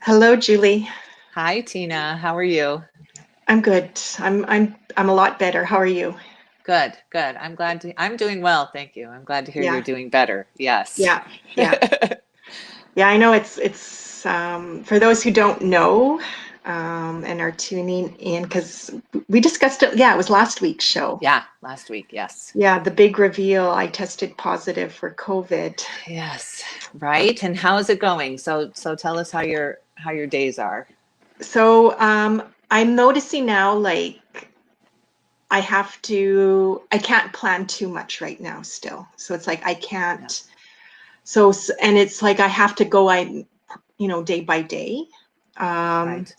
Hello, Julie. Hi, Tina. How are you? I'm good. I'm a lot better. How are you? Good, good. I'm doing well, thank you. I'm glad to hear you're Yeah, doing better. Yes. yeah, yeah, yeah. I know it's for those who don't know and are tuning in because we discussed it. Yeah, it was last week's show. Yeah, last week, yes. Yeah, the big reveal. I tested positive for COVID. Yes, right. And how is it going? So tell us how your days are. So I'm noticing now, like I can't plan too much right now. Still, so it's like I Yeah, can't. And it's like I have to go, day by day. Um, right.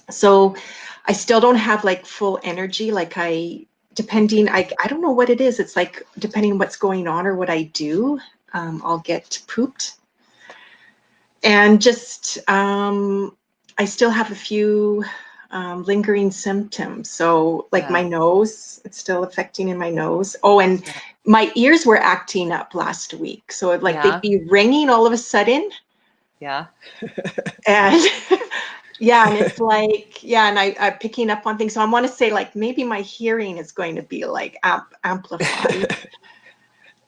so I still don't have like full energy. I don't know what it is. It's like depending what's going on or what I do, I'll get pooped. And I still have a few lingering symptoms. So, like my Yeah, nose, it's still affecting in my nose. Oh, and yeah, my ears were acting up last week. So, like they'd yeah, be ringing all of a sudden. yeah. And yeah, and it's like, yeah, and I'm picking up on things. So I want to say, like, maybe my hearing is going to be like amplified.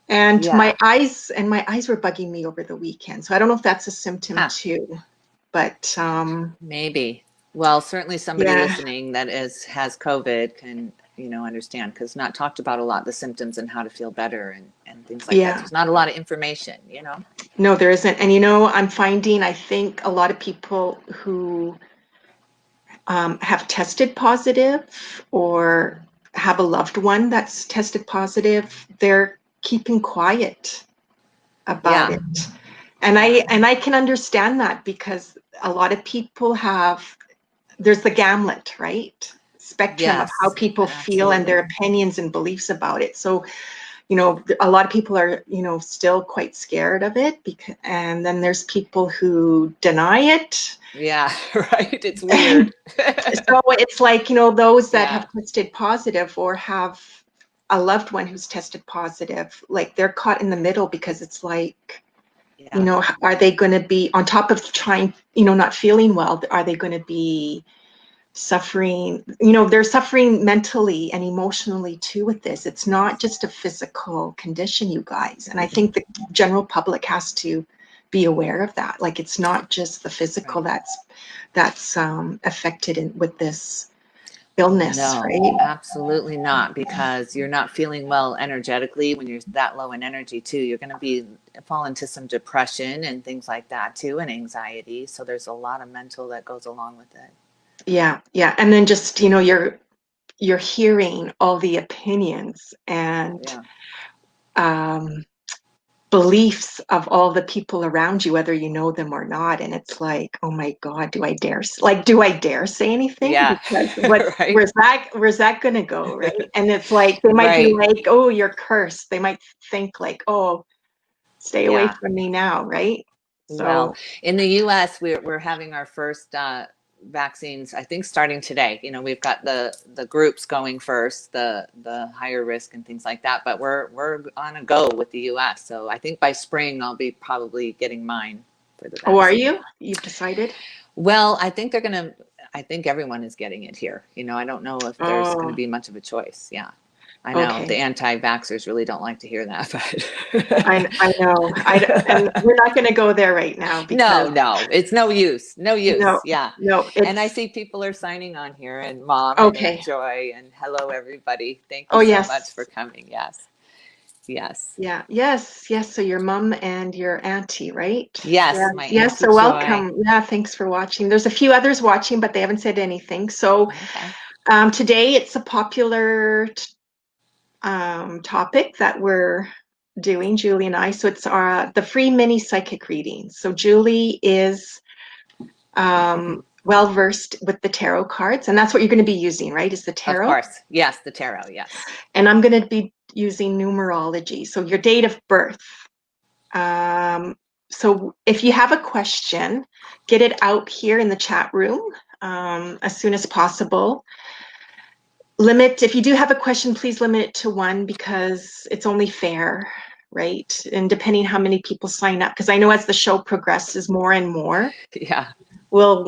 Yeah. And my eyes were bugging me over the weekend. So I don't know if that's a symptom Huh. too. But Maybe. Well, certainly somebody yeah, listening that has COVID can, understand because not talked about a lot the symptoms and how to feel better and things like that. yeah. There's not a lot of information. No, there isn't. And I'm finding, I think a lot of people who have tested positive or have a loved one that's tested positive, they're keeping quiet about Yeah, it. And yeah. I can understand that because a lot of people have there's the gamut, right? Spectrum of how Yes, people feel and their absolutely. opinions and beliefs about it. So, a lot of people are, still quite scared of it and then there's people who deny it. Yeah, right. It's And weird. so it's like, those that have Yeah, tested positive or have a loved one who's tested positive, like they're caught in the middle because it's like, yeah, are they going to be on top of trying, not feeling well? Are they going to be suffering? They're suffering mentally and emotionally too with this. It's not just a physical condition, you guys. And I think the general public has to be aware of that. Like it's not just the physical right. that's affected with this illness, No, right? absolutely not, because you're not feeling well energetically when you're that low in energy too. You're going to be fall into some depression and things like that too, and anxiety. So there's a lot of mental that goes along with it. Yeah, yeah. And then just, you're hearing all the opinions and Yeah. um beliefs of all the people around you, whether you know them or not. And it's like, oh my God, do I dare say anything? Yeah. Because Right. where's that gonna go, right? And it's like they might be Right. like, oh, you're cursed. They might think like, oh, stay away Yeah. from me now, right? Well, So, in the US, we're having our first vaccines, I think, starting today. We've got the groups going first, the higher risk and things like that. But we're on a go with the US. So I think by spring I'll be probably getting mine for the oh, are vaccine. you? You've decided? Well, I think they're gonna. I think everyone is getting it here. I don't know if there's going to Oh, be much of a choice. Yeah, I know okay. the anti-vaxxers really don't like to hear that, I know. And but we're not going to go there right now because no, no, it's no use. No no, use. Yeah. no, And I it's see people are signing on here, and Mom and okay. Joy and hello everybody. Thank Oh, you so much for yes. coming. Yes. Yes. Yeah, yes, yes. So your mom and your auntie, right? Yes, my Yes, yes. Auntie So Joy. welcome. Yeah, thanks for watching. There's a few others watching, but they haven't said anything. So Okay. today it's a popular topic that we're doing, Julie and I. So it's the free mini psychic reading. So Julie is well versed with the tarot cards, and that's what you're going to be using, right? Is the Of tarot? course. Yes, the tarot. Yes. And I'm going to be using numerology. So your date of birth. Um, so if you have a question, get it out here in the chat room as soon as possible. If you do have a question, please limit it to one because it's only fair, right? And depending how many people sign up, because I know as the show progresses more and more, Yeah. will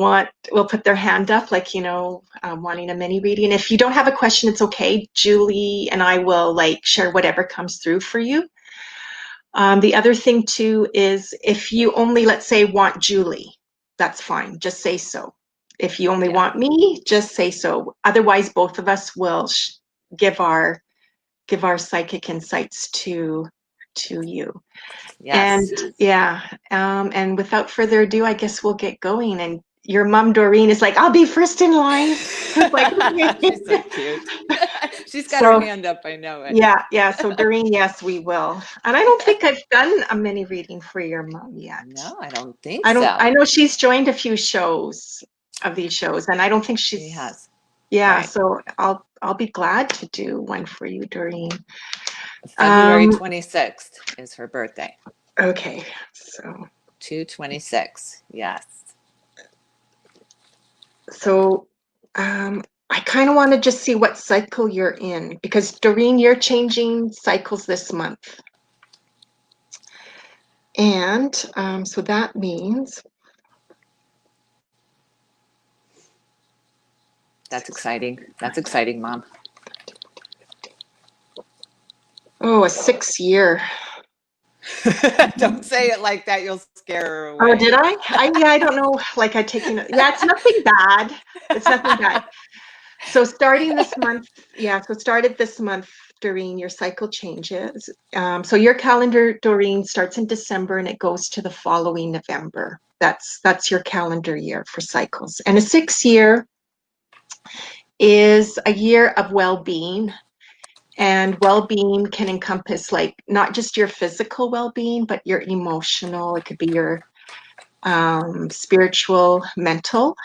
put their hand up, like, wanting a mini reading. If you don't have a question, it's okay. Julie and I will like share whatever comes through for you. The other thing too is if you only, let's say, want Julie, that's fine. Just say so. If you only want me, just say so. Otherwise, both of us will give our psychic insights to you. Yes. And without further ado, I guess we'll get going. And your mom, Doreen, is like, I'll be first in line. Like, She's so cute. She's got her So, hand up. I know it. yeah. So Doreen, yes, we will. And I don't think I've done a mini reading for your mom yet. No, I don't think so. I know she's joined a few of these shows, and I don't think She has. Yeah, Right. so I'll be glad to do one for you, Doreen. February 26th is her birthday. Okay, so 2/26. Yes. So I kind of want to just see what cycle you're in, because Doreen, you're changing cycles this month. And so that means That's exciting. That's exciting, Mom. a 6-year. Don't say it like that. You'll scare her away. Oh, did I? I don't know. Like it's nothing bad. It's nothing bad. So starting this month, started this month, Doreen, your cycle changes. So your calendar, Doreen, starts in December and it goes to the following November. That's your calendar year for cycles. And a 6-year is a year of well-being. And well-being can encompass like not just your physical well-being, but your emotional. It could be your spiritual, mental.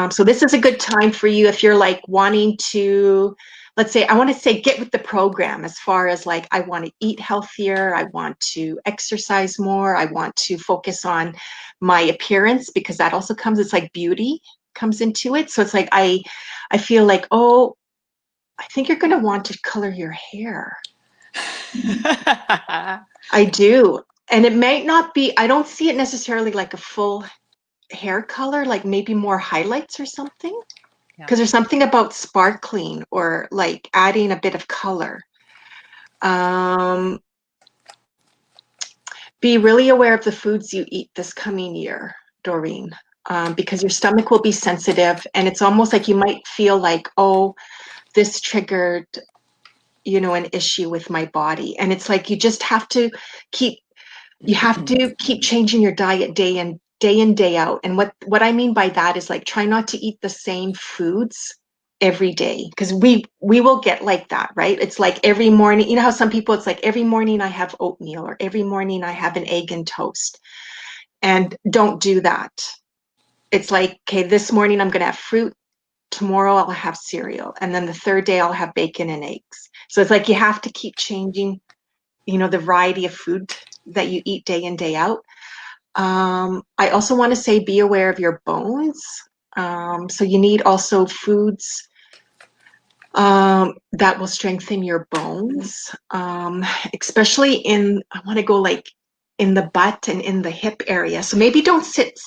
So this is a good time for you if you're like wanting to, let's say, I want to say get with the program as far as like, I want to eat healthier, I want to exercise more, I want to focus on my appearance, because that also comes, it's like beauty comes into it. So it's like, I feel like, oh, I think you're going to want to color your hair. I do. And it might not be, I don't see it necessarily like a full hair color, like maybe more highlights or something. Because there's something about sparkling or like adding a bit of color. Be really aware of the foods you eat this coming year, Doreen, because your stomach will be sensitive, and it's almost like you might feel like, oh, this triggered, an issue with my body. And it's like you just have to keep changing your diet day in, day out. And what I mean by that is like try not to eat the same foods every day, because we will get like that, right? It's like every morning, you know how some people, it's like every morning I have oatmeal or every morning I have an egg and toast. And don't do that. It's like, okay, this morning I'm going to have fruit, tomorrow I'll have cereal, and then the third day I'll have bacon and eggs. So it's like you have to keep changing, the variety of food that you eat day in, day out. I also want to say be aware of your bones. So you need also foods that will strengthen your bones, especially I want to go like in the butt and in the hip area. So maybe don't sit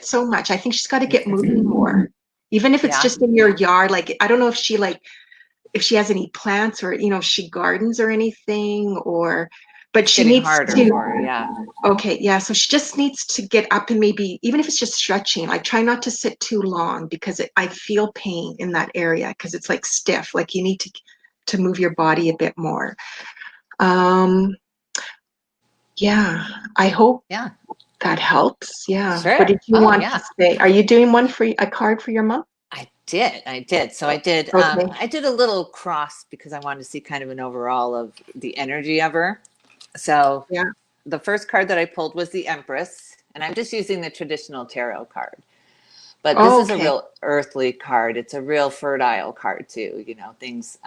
so much. I think she's got to get moving more, even if it's just in your yard. Like, I don't know if she has any plants or, if she gardens or anything, but she needs to. Okay, yeah. So she just needs to get up and maybe, even if it's just stretching, like try not to sit too long, because I feel pain in that area because it's like stiff. Like you need to move your body a bit more. Yeah, I hope that helps. Yeah. Sure. What did you want to say? Are you doing a card for your mom? I did. So I did. Okay. I did a little cross because I wanted to see kind of an overall of the energy of her. So the first card that I pulled was the Empress, and I'm just using the traditional tarot card. But this is a real earthly card. It's a real fertile card too. Things,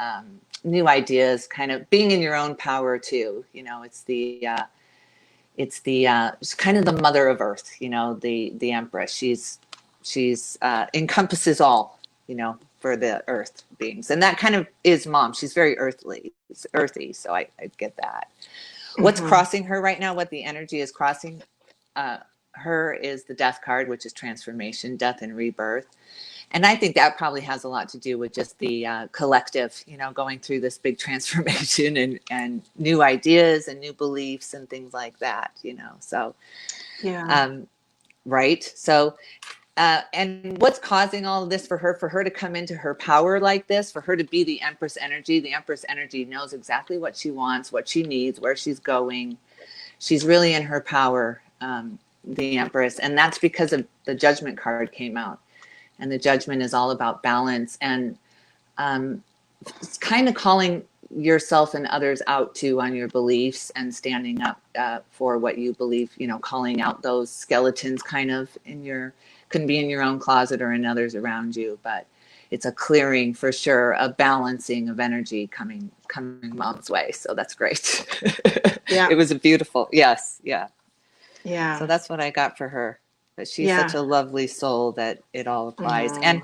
new ideas, kind of being in your own power too. It's kind of the mother of Earth. The Empress. She's encompasses all. For the Earth beings, and that kind of is Mom. She's very earthly. It's earthy, so I get that. What's crossing her right now? What the energy is crossing? her is the death card, which is transformation, death and rebirth. And I think that probably has a lot to do with just the collective, you know, going through this big transformation and new ideas and new beliefs and things like that, you know. So, Yeah. Right. So, and what's causing all of this for her to come into her power like this, for her to be the Empress energy? The Empress energy knows exactly what she wants, what she needs, where she's going. She's really in her power, the Empress. And that's because of the Judgment card came out. And the Judgment is all about balance and it's kind of calling yourself and others out too on your beliefs and standing up for what you believe, you know, calling out those skeletons kind of in your, can be in your own closet or in others around you, but it's a clearing for sure, a balancing of energy coming Mom's way. So that's great. Yeah. It was a beautiful, yes. Yeah. Yeah. So that's what I got for her. But she's Yeah. such a lovely soul that it all applies. And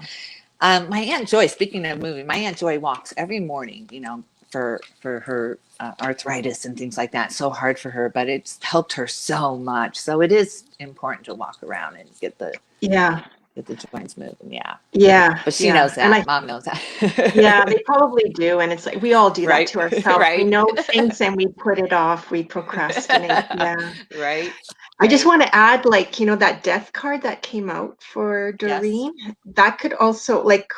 my Aunt Joy, speaking of moving, my Aunt Joy walks every morning, you know, for her arthritis and things like that. So hard for her, but it's helped her so much. So it is important to walk around and get the joints moving. Yeah. Yeah. But she knows that. And Mom knows that. yeah, they probably do. And it's like, we all do that Right. to ourselves. We Right. know things and we put it off. We procrastinate. Yeah. Right. I just want to add, like, you know, that death card that came out for Doreen, that could also like,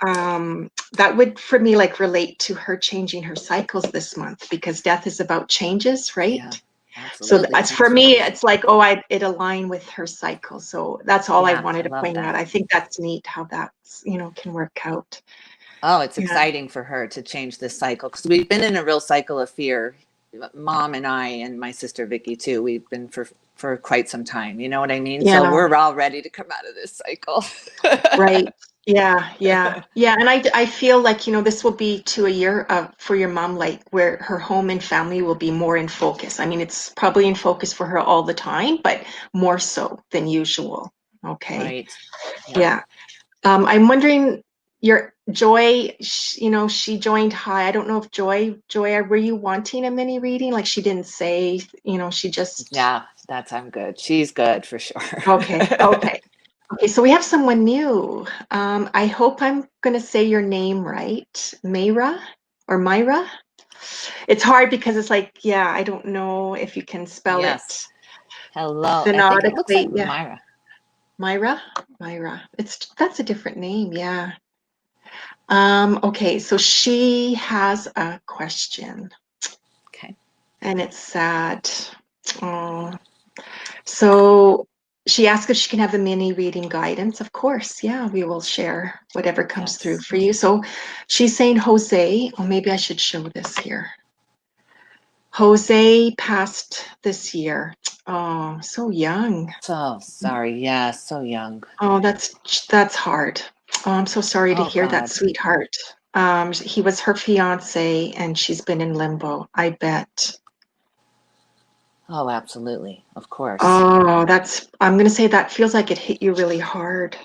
that would for me like relate to her changing her cycles this month, because death is about changes, right? Yeah, so absolutely. that's for me, it's like, oh, it aligned with her cycle. So that's all I Yeah, wanted I to love point that. out. I think that's neat how that's, you know, can work out. Oh, it's Yeah. exciting for her to change this cycle because we've been in a real cycle of fear. Mom and I and my sister Vicky too. We've been for quite some time. You know what I mean? Yeah. So we're all ready to come out of this cycle. Right. Yeah. Yeah. Yeah. And I feel like, you know, this will be to a year for your mom, like where her home and family will be more in focus. I mean, it's probably in focus for her all the time, but more so than usual. Okay. Right. Yeah. I'm wondering, your Joy, you know, she joined high. I don't know if Joy, were you wanting a mini reading? Like she didn't say, you know, she just. Yeah, I'm good. She's good for sure. Okay. Okay. Okay, so we have someone new. I hope I'm going to say your name right. Mayra or Myra? It's hard because it's like, yeah, I don't know if you can spell Yes. it Hello. I think it looks phonetically. like Yeah. Myra. Myra. That's a different name. Yeah. Okay, so she has a question. Okay. And it's sad. Oh. So she asked if she can have the mini reading guidance. Of course, yeah, we will share whatever comes through for you. So she's saying Jose, or maybe I should show this here. Jose passed this year. Oh, so young. So sorry. Yeah, so young. Oh, that's hard. Oh, I'm so sorry to hear that, God. sweetheart. He was her fiance and she's been in limbo, I bet. Oh, absolutely. Of course. Oh, I'm going to say that feels like it hit you really hard.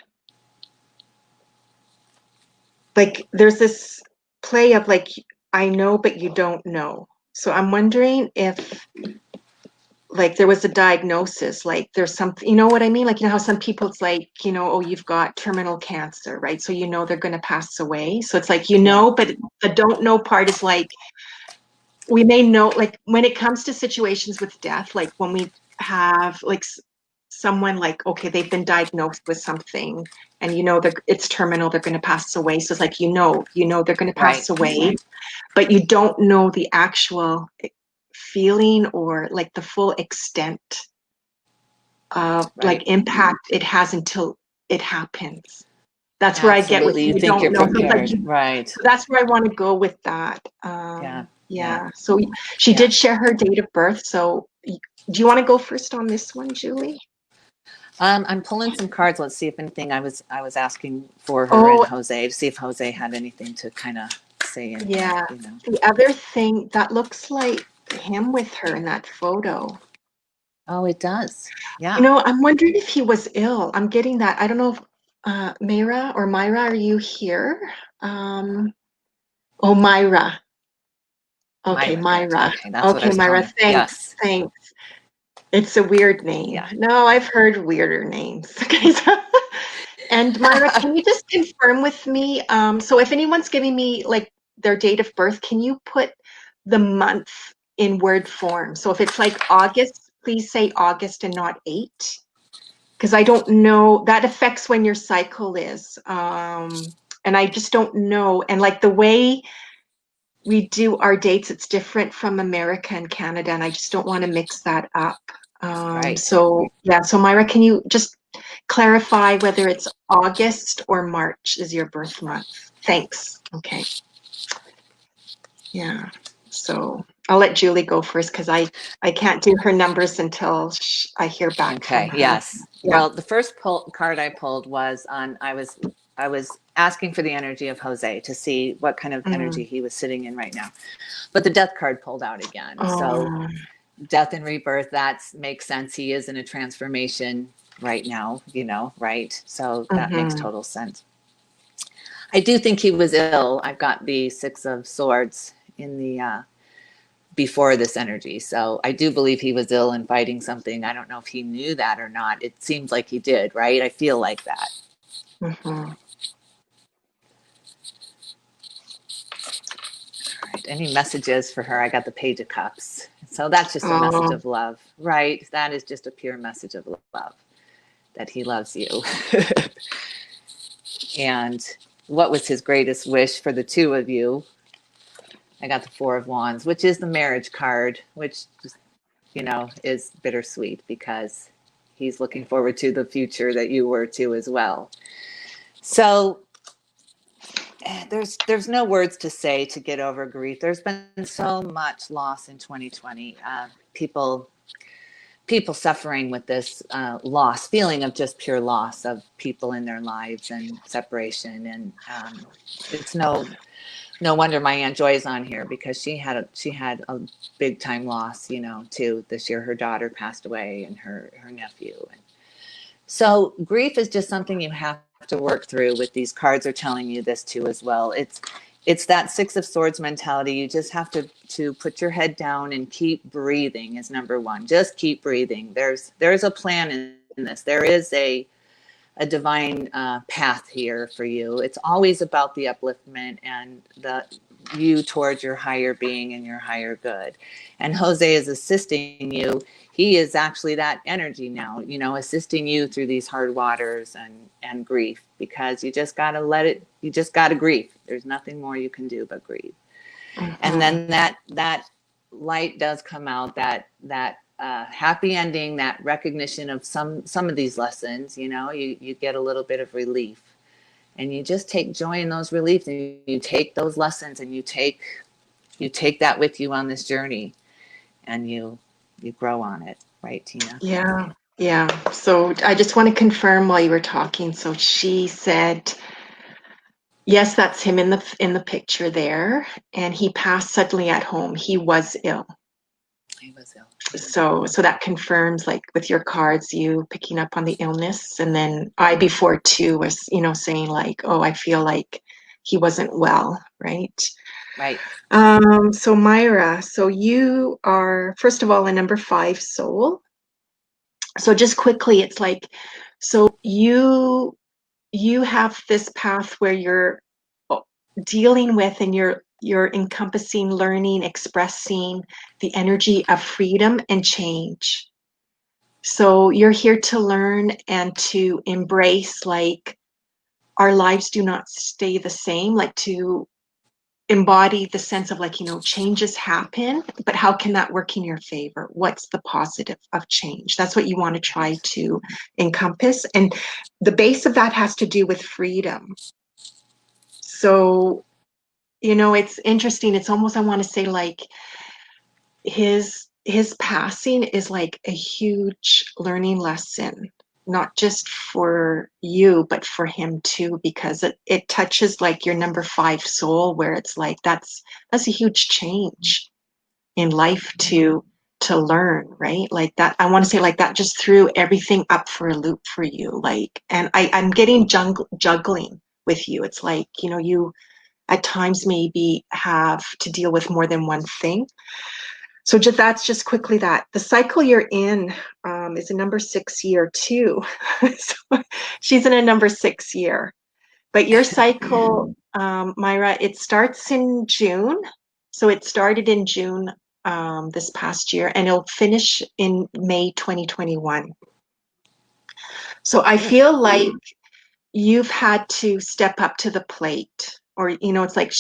Like there's this play of like, I know, but you don't know. So I'm wondering if like there was a diagnosis, like there's something, you know what I mean? Like, you know how some people, it's like, you know, oh, you've got terminal cancer, right? So you know they're going to pass away. So it's like, you know, but the don't know part is like, we may know, like when it comes to situations with death, like when we have like someone like, okay, they've been diagnosed with something and you know it's terminal, they're going to pass away. So it's like, you know they're going to pass away, but you don't know the actual feeling or like the full extent of like impact it has until it happens. That's where I get with you think don't you're know. prepared. So Right. so that's where I want to go with that. Yeah. So she did share her date of birth. So do you want to go first on this one, Julie? I'm pulling some cards. Let's see if anything I was asking for her and Jose, to see if Jose had anything to kind of say. Yeah. You know. The other thing that looks like him with her in that photo. Oh, it does. Yeah. You know, I'm wondering if he was ill. I'm getting that. I don't know if Myra, are you here? Oh, Myra. Okay, Myra. Okay, that's what I was Myra, calling. thanks. It's a weird name. Yeah. No, I've heard weirder names. Okay, and Myra, can you just confirm with me? So if anyone's giving me like their date of birth, can you put the month in word form? So if it's like August, please say August and not 8, because I don't know, that affects when your cycle is. And I just don't know. And like the way we do our dates, it's different from America and Canada, and I just don't want to mix that up. Right. So yeah, so Myra, can you just clarify whether it's August or March is your birth month? Thanks. Okay. Yeah. So I'll let Julie go first because I can't do her numbers until I hear back from Okay. her. Yes. Yeah. Well, the first card I pulled was on. I was asking for the energy of Jose to see what kind of energy Mm. he was sitting in right now. But the death card pulled out again. So Oh. death and rebirth, that makes sense. He is in a transformation right now, right? So that makes Mm-hmm. total sense. I do think he was ill. I've got the Six of Swords in the before this energy. So I do believe he was ill and fighting something. I don't know if he knew that or not. It seems like he did, right? I feel like that. Mm-hmm. All right. Any messages for her? I got the Page of Cups. So that's just a message Oh. of love, right? That is just a pure message of love that he loves you. And what was his greatest wish for the two of you? I got the Four of Wands, which is the marriage card, which just, is bittersweet because he's looking forward to the future that you were too as well. So there's no words to say to get over grief. There's been so much loss in 2020. People suffering with this loss, feeling of just pure loss of people in their lives and separation. And it's no wonder my Aunt Joy's on here because she had a big time loss, too. This year, her daughter passed away and her nephew. And so grief is just something you have to work through. With these cards are telling you this too as well. It's that Six of Swords mentality. You just have to put your head down and keep breathing is number one. Just keep breathing. There's a plan in this. There is a divine path here for you. It's always about the upliftment and the you towards your higher being and your higher good. And Jose is assisting you. He is actually that energy now, assisting you through these hard waters and grief, because you just got to let it, you just got to grieve. There's nothing more you can do but grieve. And Mm-hmm. then that light does come out, that happy ending, that recognition of some of these lessons. You get a little bit of relief, and you just take joy in those reliefs, and you take those lessons, and you take that with you on this journey, and you grow on it, right, Tina? Yeah. Yeah. So I just want to confirm while you were talking. So she said, yes, that's him in the picture there, and he passed suddenly at home. He was ill. He was ill. So that confirms, like with your cards, you picking up on the illness, and then I before too was, saying like, oh, I feel like he wasn't well, right? Right. So Myra, so you are first of all a number 5 soul. So just quickly, it's like, so you have this path where you're dealing with and you're encompassing, learning, expressing the energy of freedom and change. So you're here to learn and to embrace, like, our lives do not stay the same, like to embody the sense of, like, changes happen, but how can that work in your favor? What's the positive of change? That's what you want to try to encompass. And the base of that has to do with freedom. So, it's interesting. It's almost, I want to say, like, his passing is like a huge learning lesson, not just for you, but for him too, because it touches like your number 5 soul, where it's like that's a huge change in life to learn, right? Like that, I want to say, like, that just threw everything up for a loop for you. Like, and I'm getting juggling with you. It's like, you at times maybe have to deal with more than one thing. So just that's just quickly that the cycle you're in is a number 6 year too. So she's in a number 6 year. But your cycle, Myra, it starts in June. So it started in June this past year, and it'll finish in May 2021. So I feel like you've had to step up to the plate, or it's like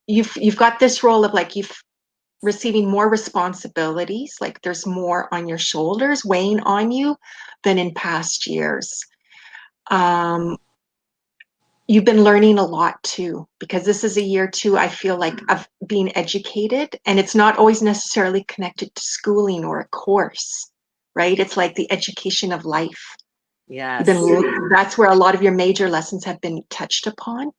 you've got this role of like you've receiving more responsibilities, like there's more on your shoulders weighing on you than in past years. You've been learning a lot too, because this is a year too, I feel like, of being educated, and it's not always necessarily connected to schooling or a course, right? It's like the education of life. Yes. That's where a lot of your major lessons have been touched upon.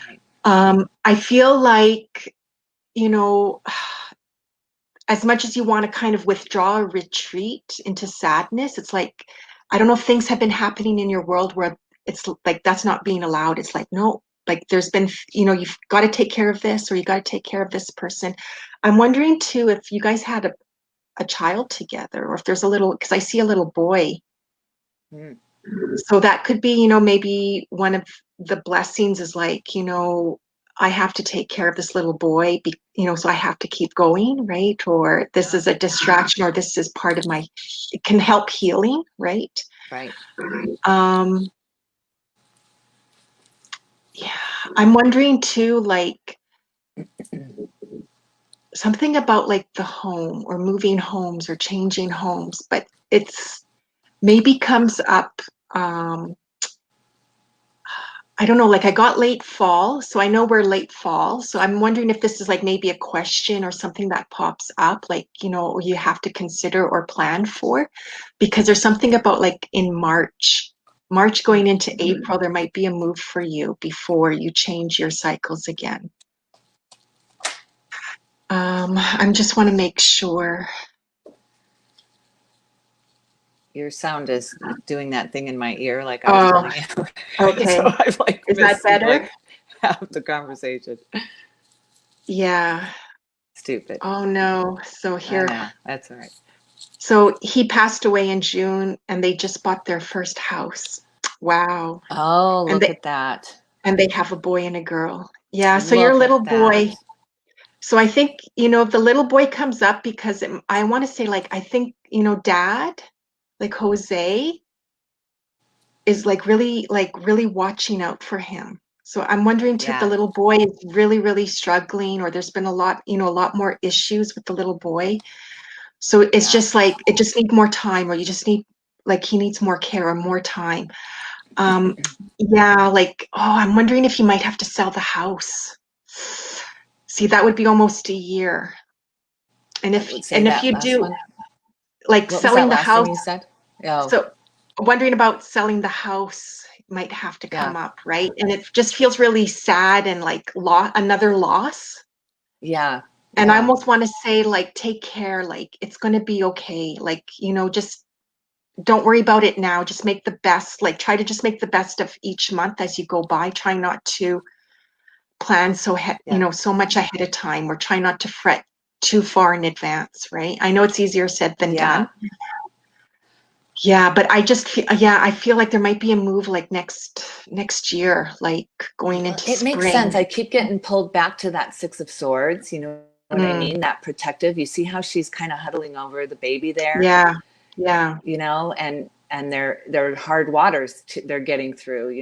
Right. I feel like, as much as you want to kind of withdraw or retreat into sadness, it's like, I don't know if things have been happening in your world where it's like that's not being allowed. It's like, no, like there's been, you've got to take care of this, or you got to take care of this person. I'm wondering too if you guys had a child together, or if there's a little, because I see a little boy. Mm. So that could be, maybe one of the blessings is like, I have to take care of this little boy, so I have to keep going, right? Or this is a distraction, or this is part of it can help healing, right? Right. Yeah, I'm wondering too, like something about like the home, or moving homes, or changing homes, but it's maybe comes up, I don't know, like I got late fall, so I know we're late fall. So I'm wondering if this is like maybe a question or something that pops up, like, you have to consider or plan for, because there's something about like in March going into April, there might be a move for you before you change your cycles again. I just want to make sure. Your sound is doing that thing in my ear, like I was telling you. Okay. So I've like Is that missed better? like half the conversation. Yeah. Stupid. Oh no. So here. I know. That's all right. So he passed away in June, and they just bought their first house. Wow. Oh, And look at that. they have a boy and a girl. Yeah. So your Look little at boy. that. So I think, if the little boy comes up, because I want to say, like, I think, dad, like Jose, is like really watching out for him. So I'm wondering too if the Yeah. little boy is really, really struggling, or there's been a lot more issues with the little boy. So it's Yeah. just like, it just needs more time, or you just need, like, he needs more care or more time. Yeah, like, oh, I'm wondering if you might have to sell the house. See, that would be almost a year. And I would say if that you last do, one. like, What was that selling the last thing house, you said? Oh, so wondering about selling the house might have to yeah. come up, right? And it just feels really sad, and like another loss. Yeah. And I Yeah. almost want to say, like, take care, like it's going to be okay. Like, just don't worry about it now. Just make the best, like try to just make the best of each month as you go by. Try not to plan Yeah. so much ahead of time, or try not to fret too far in advance, right? I know it's easier said than Yeah. done. Yeah, but I just feel, I feel like there might be a move like next year, like going into It makes spring. sense. I keep getting pulled back to that Six of Swords. You know what I mean? That protective. You see how she's kind of huddling over the baby there. Yeah, yeah, And they're hard waters they're getting through.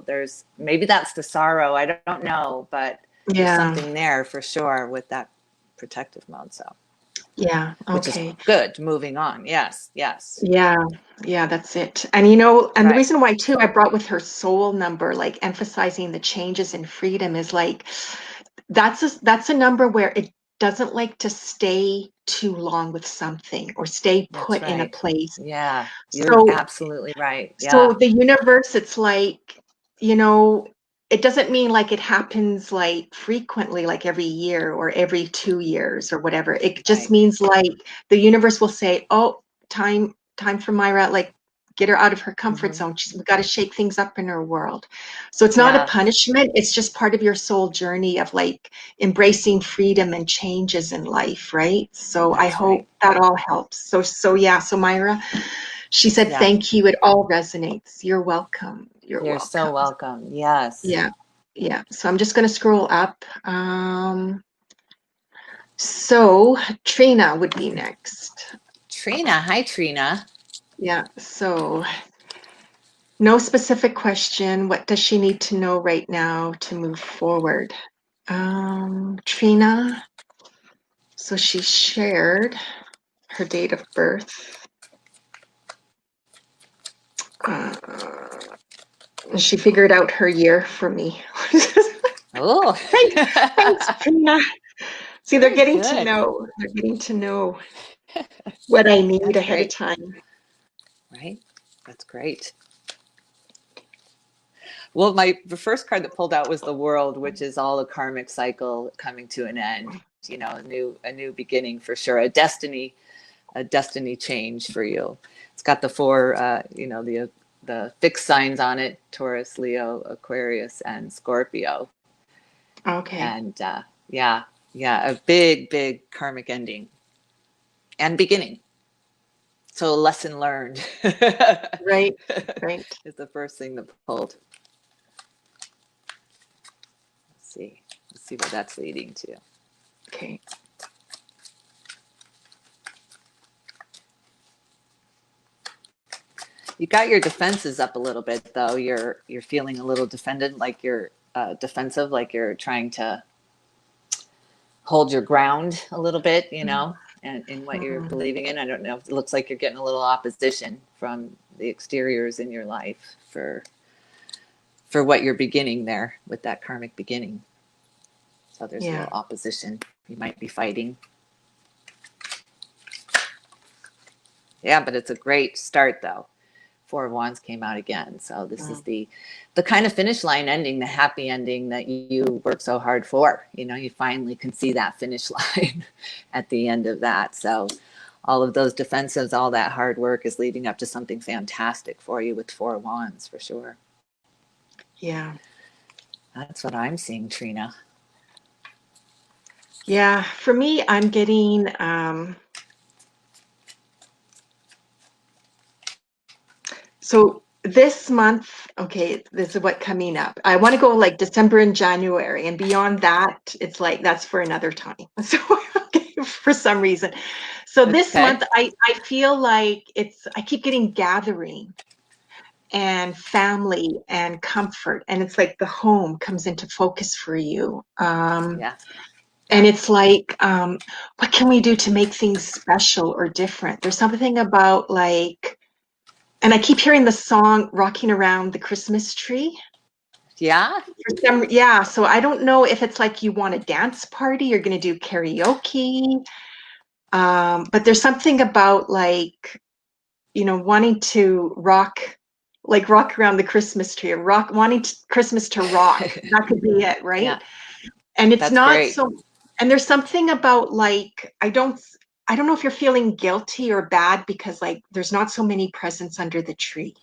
There's maybe that's the sorrow. I don't know, but there's yeah, something there for sure with that protective mode. So, yeah. which is Okay. good. Moving on. Yes. Yes. Yeah, yeah, that's it. And and the Right. reason why too I brought with her soul number, like emphasizing the changes in freedom, is like that's a number where it doesn't like to stay too long with something, or stay That's put in a right. place. Yeah. You're So absolutely right. so Yeah. the universe, it's like, it doesn't mean like it happens like frequently, like every year or every 2 years or whatever. It just Right. means like the universe will say, oh, time for Myra, like get her out of her comfort Mhm. zone. We've got to shake things up in her world. So it's not a Yeah, punishment. It's just part of your soul journey of like embracing freedom and changes in life, right? So I that's right. hope that all helps. So yeah. So Myra, she said, Yeah, thank you. It all resonates. You're welcome. You're you're so welcome. welcome. Yes. Yeah. Yeah. So I'm just going to scroll up. So Trina would be next. Trina, hi Trina. Yeah. So no specific question. What does she need to know right now to move forward? Trina. So she shared her date of birth. Uh, she figured out her year for me. Oh, Thanks, Trina. See, they're very getting to good. know. They're getting to know what I need That's ahead of great, time. right? That's great. Well, the first card that pulled out was the World, which is all a karmic cycle coming to an end. You know, a new beginning for sure, a destiny change for you. It's got the four, the fixed signs on it: Taurus, Leo, Aquarius, and Scorpio. Okay. And yeah, yeah, a big, big karmic ending and beginning. So a lesson learned Right. Right. is the first thing that pulled. Let's see what that's leading to. Okay. You got your defenses up a little bit, though. You're feeling a little defended, like you're defensive, like you're trying to hold your ground a little bit, you know, and in what you're Mhm. believing in. I don't know. It looks like you're getting a little opposition from the exteriors in your life for what you're beginning there with that karmic beginning. So there's a Yeah. little opposition. You might be fighting. Yeah, but it's a great start, though. Four of Wands came out again. So this is Mm. the kind of finish line ending, the happy ending that you worked so hard for. You know, you finally can see that finish line at the end of that. So all of those defenses, all that hard work is leading up to something fantastic for you with Four of Wands for sure. Yeah. That's what I'm seeing, Trina. Yeah. For me, I'm getting so this month, okay, this is what coming up. I want to go like December and January, and beyond that, it's like that's for another time. So okay, for some reason. So this Okay. month, I feel like I keep getting gathering and family and comfort, and it's like the home comes into focus for you. Yeah. And it's like, what can we do to make things special or different? There's something about like, and I keep hearing the song Rocking Around the Christmas Tree. Yeah. Yeah, so I don't know if it's like you want a dance party, you're going to do karaoke. But there's something about like, wanting to rock around the Christmas tree, or wanting Christmas to rock. That could be it, Yeah. right? And it's That's not great. so, and there's something about like, I don't know if you're feeling guilty or bad because like there's not so many presents under the tree,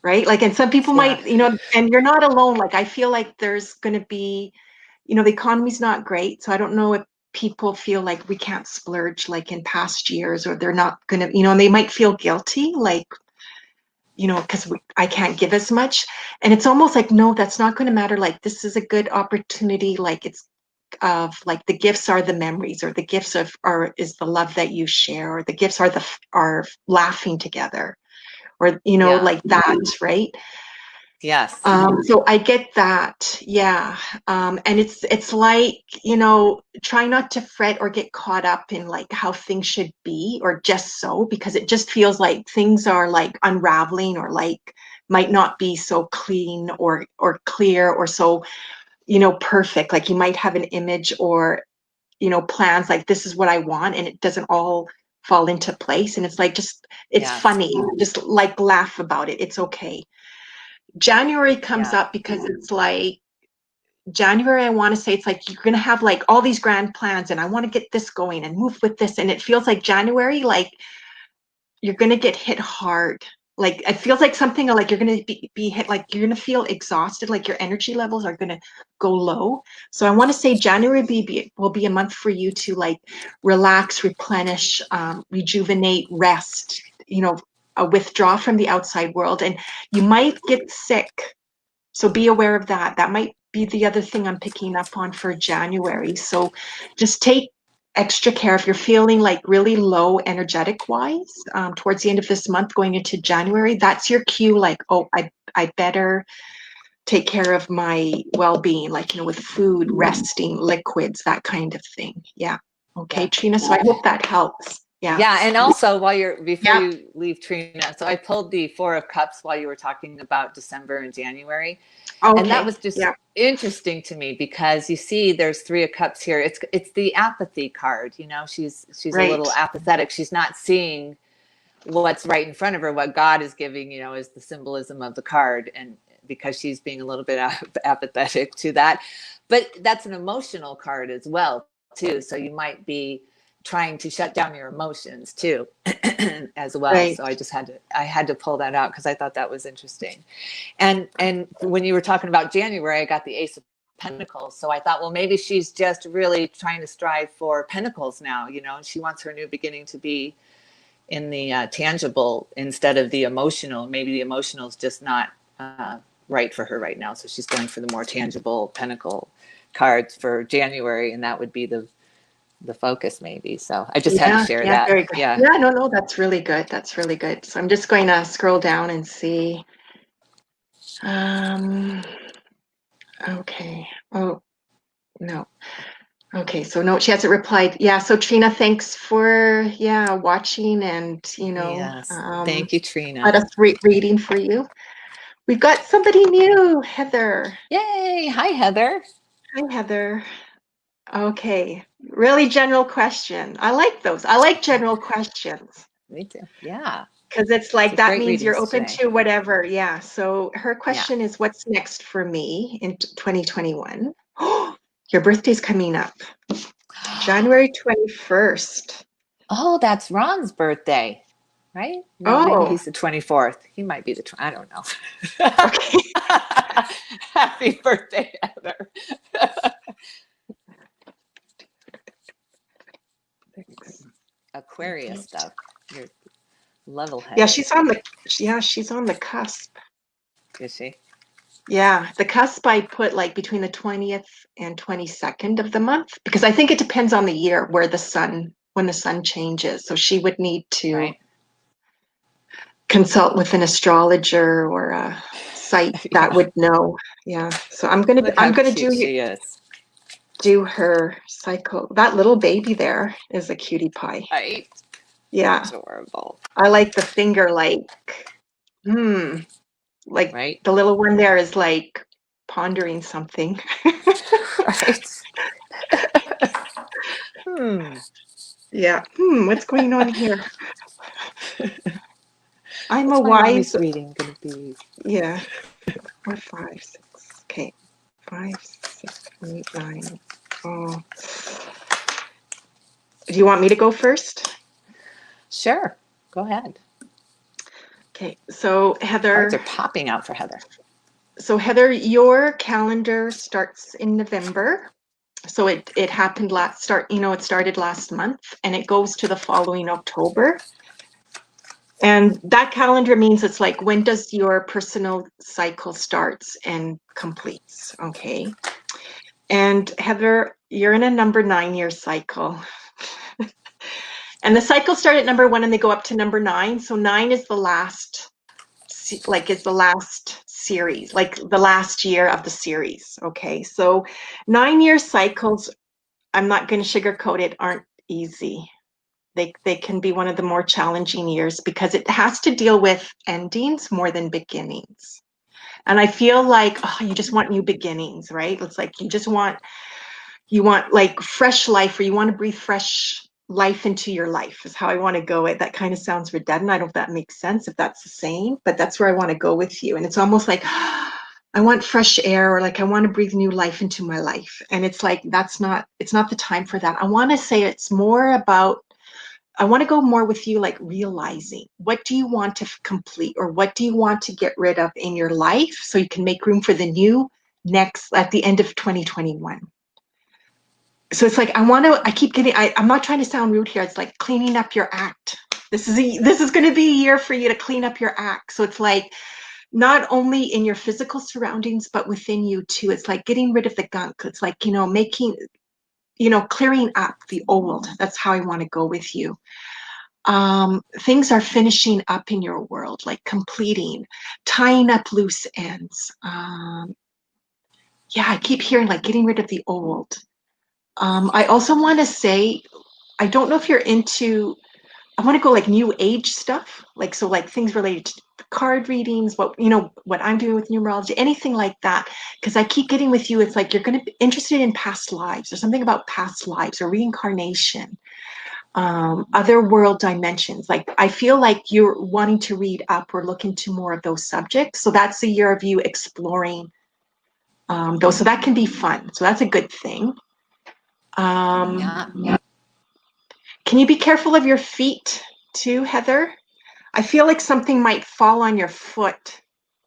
right? Like, and some people Yeah. might, and you're not alone. Like, I feel like there's going to be, the economy's not great. So I don't know if people feel like we can't splurge like in past years, or they're not going to, and they might feel guilty, like, because I can't give as much. And it's almost like, no, that's not going to matter. Like, this is a good opportunity. Like, it's of like the gifts are the memories, or the gifts is the love that you share, or the gifts are laughing together, or Yeah. like that, right? Yes. So I get that, yeah. And it's like, try not to fret or get caught up in like how things should be, or just so, because it just feels like things are like unraveling, or like might not be so clean or clear, or so, perfect. Like you might have an image, or plans, like this is what I want, and it doesn't all fall into place. And it's like, it's Yes. funny, just like laugh about it. It's okay. January comes Yeah. up because it's like January, I want to say it's like you're going to have like all these grand plans, and I want to get this going and move with this. And it feels like January, like you're gonna get hit hard. Like it feels like something like you're gonna be hit, like you're gonna feel exhausted, like your energy levels are gonna go low. So I want to say January will be a month for you to like relax, replenish, rejuvenate, rest, withdraw from the outside world. And you might get sick. So be aware of that. That might be the other thing I'm picking up on for January. So just take extra care if you're feeling like really low energetic wise towards the end of this month going into January. That's your cue, like, oh, I better take care of my well-being, like, with food, resting, liquids, that kind of thing. Yeah. Okay, Yeah. Trina. So I hope that helps. Yeah. Yeah, and also before Yeah. you leave, Trina, so I pulled the Four of Cups while you were talking about December and January. Okay. And that was just yeah. interesting to me because you see there's Three of Cups here. It's the apathy card, she's Right. a little apathetic. She's not seeing what's right in front of her, what God is giving, is the symbolism of the card. And because she's being a little bit apathetic to that. But that's an emotional card as well, too. So you might be trying to shut down your emotions too as well. Right. So I had to pull that out because I thought that was interesting. And when you were talking about January, I got the Ace of Pentacles. So I thought, well, maybe she's just really trying to strive for Pentacles now, and she wants her new beginning to be in the tangible instead of the emotional. Maybe the emotional is just not right for her right now. So she's going for the more tangible Pentacle cards for January, and that would be the focus maybe. So I just had to share that. Very good. Yeah. No, that's really good. That's really good. So I'm just going to scroll down and see. Okay. Oh, no. Okay, so no, she hasn't replied. Yeah, so Trina, thanks for watching and Yes. Thank you, Trina. let us reading for you. We've got somebody new, Heather. Yay! Hi, Heather. Hi, Heather. Okay, really general question. I like those. I like general questions. Me too. Yeah. Because it's like that means you're readings open today. to whatever. Yeah. So her question is, what's next for me in 2021? Your birthday's coming up, January 21st. Oh, that's Ron's birthday, right? No, maybe he's the 24th. He might be I don't know. Okay. Happy birthday, Heather. Aquarius stuff. You're level-headed. Yeah, she's on the cusp. Is she? Yeah, the cusp I put like between the 20th and 22nd of the month because I think it depends on the year when the sun changes. So she would need to consult with an astrologer or a site that would know. Yeah. So I'm gonna do her cycle. That little baby there is a cutie pie. Right. Yeah. Adorable. I like the finger like right. The little one there is like pondering something. Right. Yeah. What's going on here? I'm What's a my wise reading gonna be? Yeah. 4, 5, 6. Okay. 5, 6, 8, 9. Oh. Do you want me to go first? Sure. Go ahead. Okay. So Heather. Cards are popping out for Heather. So Heather, your calendar starts in November. So it happened it started last month and it goes to the following October. And that calendar means it's like, when does your personal cycle starts and completes? Okay. And Heather, you're in a number 9-year cycle. And the cycle start at number 1 and they go up to number 9. So 9 is the last series, like the last year of the series. Okay. So 9-year cycles, I'm not going to sugarcoat it, aren't easy. They can be one of the more challenging years because it has to deal with endings more than beginnings. And I feel like you just want new beginnings, right? It's like you want like fresh life, or you want to breathe fresh life into your life is how I want to go. That kind of sounds redundant. I don't know if that makes sense, if that's the same, but that's where I want to go with you. And it's almost like I want fresh air, or like I want to breathe new life into my life. And it's like it's not the time for that. I want to say it's more about I want to go more with you, like realizing what do you want to complete or what do you want to get rid of in your life so you can make room for the new next at the end of 2021. So it's like I keep getting, I'm not trying to sound rude here. It's like cleaning up your act. This is going to be a year for you to clean up your act. So it's like not only in your physical surroundings, but within you too. It's like getting rid of the gunk. It's like, making, clearing up the old. That's how I want to go with you. Things are finishing up in your world, like completing, tying up loose ends. Yeah, I keep hearing like getting rid of the old. I also want to say, I don't know if you're into, I want to go like new age stuff, like so like things related to card readings, what I'm doing with numerology, anything like that. Because I keep getting with you, it's like you're going to be interested in past lives or something about past lives or reincarnation, other world dimensions. Like I feel like you're wanting to read up or look into more of those subjects. So that's the year of you exploring those. So that can be fun. So that's a good thing. Yeah. Can you be careful of your feet too, Heather? I feel like something might fall on your foot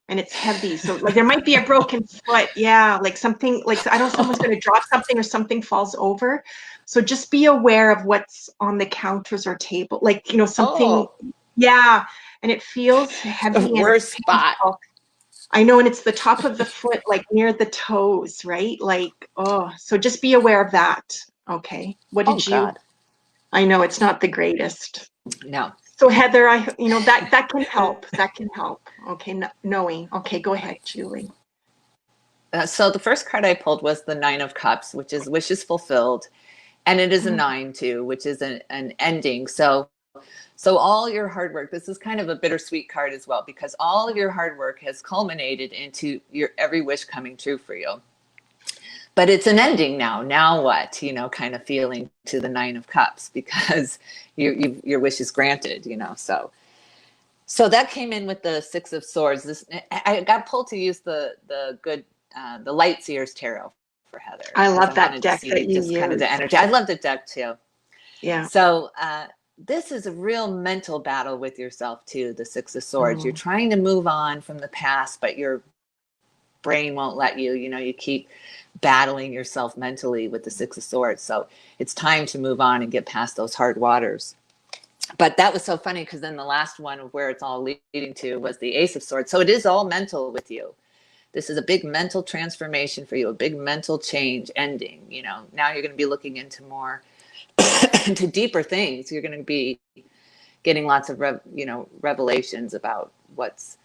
and it's heavy. So like there might be a broken foot. Yeah, like something like I don't know someone's going to drop something or something falls over. So just be aware of what's on the counters or table. Like, something, Oh, yeah, and it feels the heavy and it's worst spot. painful. I know, and it's the top of the foot, like near the toes, right? Like, oh, so just be aware of that. Okay. What Oh did you God. I know it's not the greatest. No. So Heather, that can help. That can help. Okay, knowing. Okay, go ahead, Right. Julie. So the first card I pulled was the Nine of Cups, which is wishes fulfilled, and it is a Mm, nine too, which is an ending. So all your hard work. This is kind of a bittersweet card as well because all of your hard work has culminated into your every wish coming true for you. But it's an ending now. Now what? Kind of feeling to the Nine of Cups because your wish is granted. So that came in with the Six of Swords. I got pulled to use the Light Seers Tarot for Heather I because love I that wanted to deck see that you just kind of the use. energy. I love the deck too. Yeah. So this is a real mental battle with yourself too. The Six of Swords. You're Mm, trying to move on from the past, but your brain won't let you. You keep battling yourself mentally with the Six of Swords. So it's time to move on and get past those hard waters. But that was so funny because then the last one of where it's all leading to was the Ace of Swords. So it is all mental with you. This is a big mental transformation for you, a big mental change ending. Now you're going to be looking into more, into deeper things. You're going to be getting lots of, revelations about what's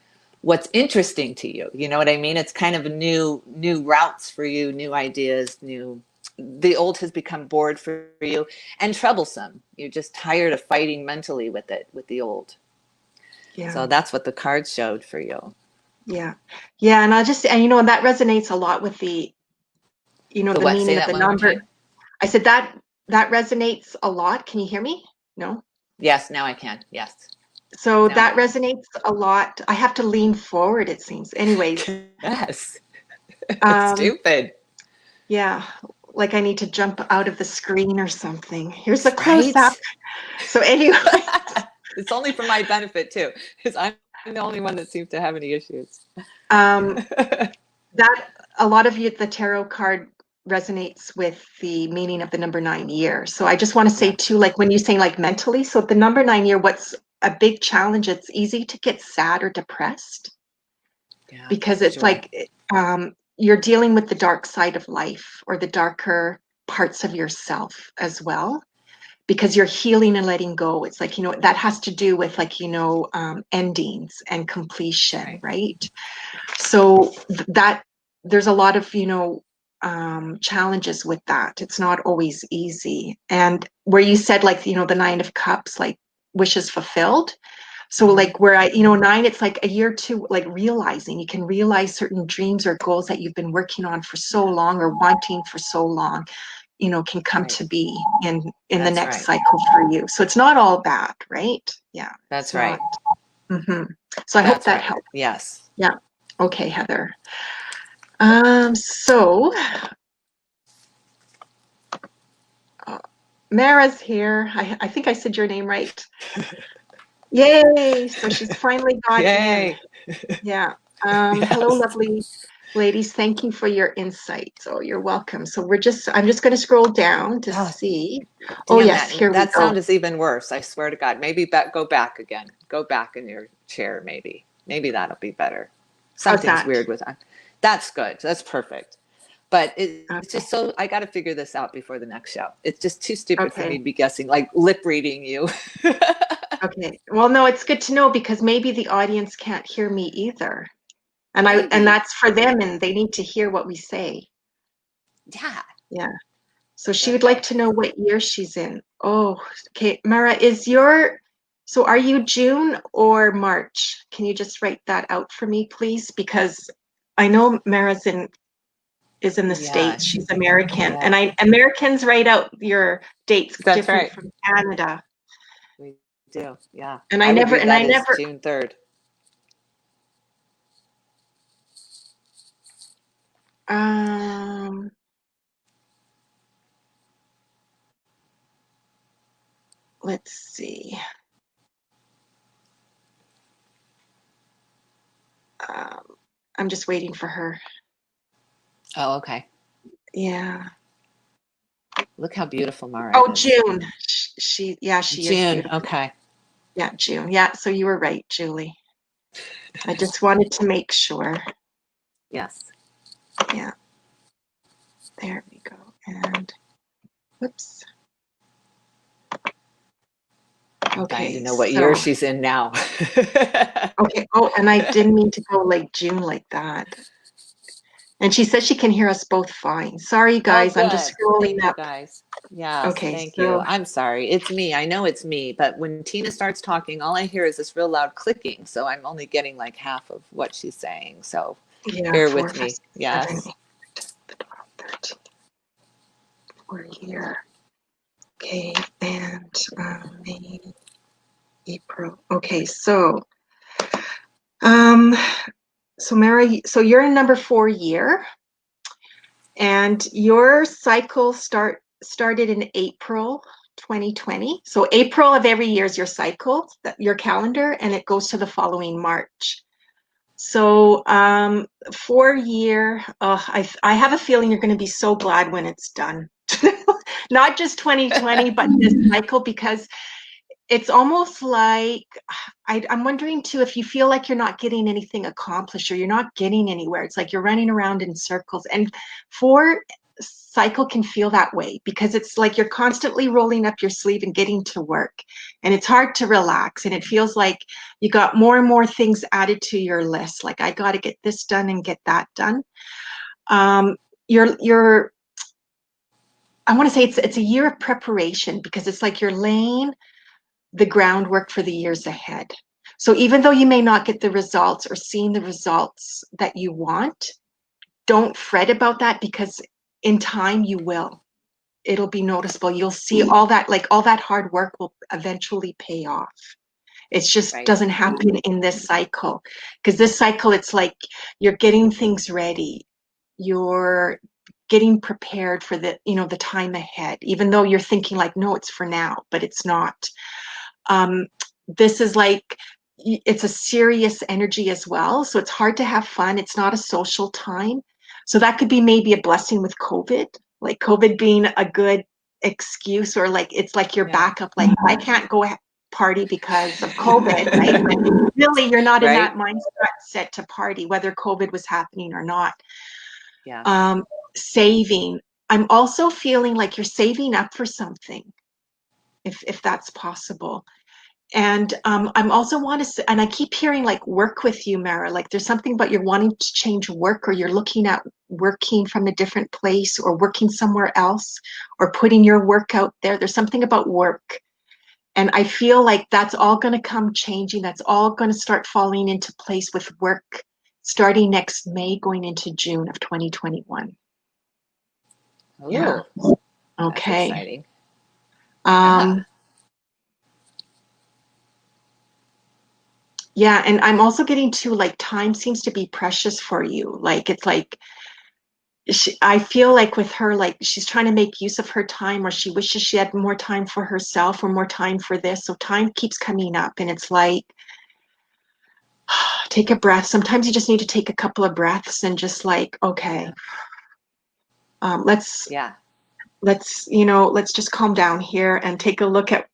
interesting to you. You know what I mean? It's kind of a new routes for you, new ideas, the old has become bored for you and troublesome. You're just tired of fighting mentally with it, with the old. yeah. So that's what the cards showed for you. Yeah. Yeah. And that resonates a lot with The the what? Say meaning of that the one more number. time. I said that resonates a lot. Can you hear me? No? Yes, now I can. Yes, So now I that can. resonates a lot. I have to lean forward, it seems. Anyways, Yes. um, Stupid. yeah, like I need to jump out of the screen or something. Here's a close up. Right? So anyway, It's only for my benefit too, because I'm the only one that seems to have any issues. um, that a lot of you, the tarot card resonates with the meaning of the number 9 year. So I just want to say Yeah. too, like when you say like mentally, so the number 9 year, what's a big challenge? It's easy to get sad or depressed Yeah. because it's Sure. like you're dealing with the dark side of life or the darker parts of yourself as well because you're healing and letting go. It's like, that has to do with like, endings and completion, Right. right? So that there's a lot of, challenges with that. It's not always easy. And where you said like, the Nine of Cups, like wishes fulfilled. So Mm-hmm. like where nine, it's like a year to like realizing you can realize certain dreams or goals that you've been working on for so Yeah. long or wanting for so long, can come Right. to be in the That's next right. cycle for you. So it's not all bad, right? Yeah, it's That's not. right. hmm So I hope That's that right. helps. Yes. Yeah. Okay, Heather. So Mara's here. I think I said your name right. Yay! So she's finally got in. Yay. Yeah. Hello, Yes. lovely ladies. Thank you for your insights. Oh, you're welcome. So I'm just going to scroll down to Oh, see. Oh, damn, yes, here we that go. sound is even worse. I swear to God. Maybe go back again. Go back in your chair, maybe. Maybe that'll be better. How's Something's that? weird with that. That's good. That's perfect. But it's Okay. just so, I got to figure this out before the next show. It's just too stupid for me Okay. to be guessing, like lip reading you. Okay. Well, no, it's good to know because maybe the audience can't hear me either. And Maybe. that's for them and they need to hear what we say. Yeah. Yeah. So she would like Okay. to know what year she's in. Oh, okay. Mara, so are you June or March? Can you just write that out for me, please? Because I know is in the Yeah. States. She's American. Yeah. And Americans write out your dates That's different right. from Canada. We do. Yeah. And I would read I that as never, June 3rd. um, let's see. Um, I'm just waiting for her. Oh, okay. Yeah. Look how beautiful Mara Oh, is. June. Yeah, she is June. beautiful. Okay. Yeah, June. Yeah, so you were right, Julie. I just wanted to make sure. Yes. Yeah, there we go. And whoops. I'm dying to Okay, know what year so she's in now. okay. Oh, and I didn't mean to go like June like that. And she says she can hear us both fine. Sorry, Oh, guys. I'm just good. scrolling Thank you, up. guys. Yes, Okay, thank you. so I'm sorry. It's me. I know it's me, but when Tina starts talking, all I hear is this real loud clicking. So I'm only getting like half of what she's saying. So yeah, bear 4, with 5, me. 6, 7, Yes. 8, 12, 13. We're here. Okay, and May, April. Okay, um, so Mary, so you're in number 4 year. And your cycle started in April 2020. So April of every year is your cycle, your calendar, and it goes to the following March. So 4 year, I have a feeling you're going to be so glad when it's done. Not just 2020, but this cycle, because it's almost like I'm wondering too if you feel like you're not getting anything accomplished or you're not getting anywhere. It's like you're running around in circles. And for cycle can feel that way because it's like you're constantly rolling up your sleeve and getting to work. And it's hard to relax. And it feels like you got more and more things added to your list. Like I got to get this done and get that done. Um, you're I want to say it's a year of preparation because it's like you're laying the groundwork for the years ahead. So even though you may not get the results or seeing the results that you want, don't fret about that because in time you will. It'll be noticeable. You'll see all that, like all that hard work will eventually pay off. It just Right. doesn't happen in this cycle because this cycle, it's like you're getting things ready. You're getting prepared for the time ahead, even though you're thinking like, no, it's for now, but it's not. um, this is like it's a serious energy as well, so it's hard to have fun. It's not a social time, so that could be maybe a blessing with COVID, like COVID being a good excuse, or like it's like your Yeah. backup, like I can't go party because of COVID, right? But really you're not in Right? that mindset set to party whether COVID was happening or not. Yeah. um, Saving, I'm also feeling like you're saving up for something, if that's possible. And I'm also want to, and I keep hearing like work with you, Mara. Like there's something about you're wanting to change work, or you're looking at working from a different place, or working somewhere else, or putting your work out there. There's something about work, and I feel like that's all going to come changing. That's all going to start falling into place with work, starting next May, going into June of 2021. Yeah. Ooh, that's Okay. exciting. Yeah. Um, yeah, and I'm also getting to like time seems to be precious for you. Like it's like I feel like with her, like she's trying to make use of her time, or she wishes she had more time for herself or more time for this. So time keeps coming up, and it's like, take a breath. Sometimes you just need to take a couple of breaths and just like, okay, let's Yeah. let's just calm down here and take a look at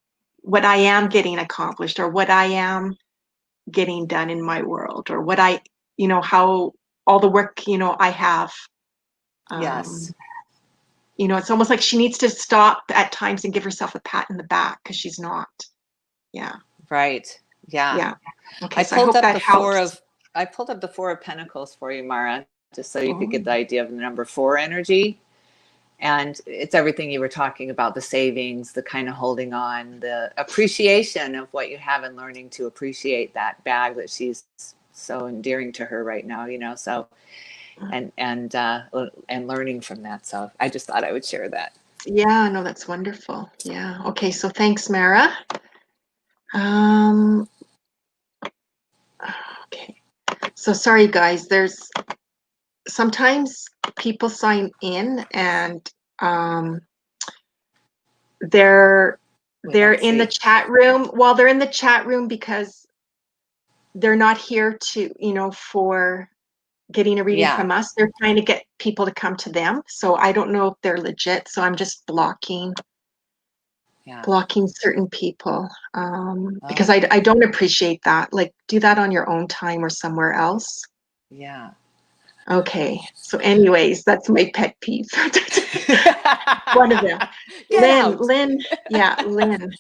what I am getting accomplished, or what I am getting done in my world, or what I, how all the work, I have. Um, Yes. it's almost like she needs to stop at times and give herself a pat in the back because she's not. Yeah. Right. Yeah. Yeah. Okay. I So I pulled hope up that the four helps. of I pulled up the Four of Pentacles for you, Mara, just so you could Oh, get the idea of the number four energy. And it's everything you were talking about, the savings, the kind of holding on, the appreciation of what you have, and learning to appreciate that bag that she's so endearing to her right now, so and learning from that. So I just thought I would share that. yeah. No, that's wonderful. Yeah. Okay. So thanks, Mara. Um, okay. So sorry, guys. There's sometimes people sign in and um, they're Wait, they're let's in the see. chat room. Well, they're in the chat room because they're not here to, for getting a reading Yeah, from us. They're trying to get people to come to them. So I don't know if they're legit. So I'm just yeah. blocking certain people because Oh, I don't appreciate that. Like, do that on your own time or somewhere else. yeah. Okay. So, anyways, that's my pet peeve. One of them. Get out. Lynn. Yeah, Lynn.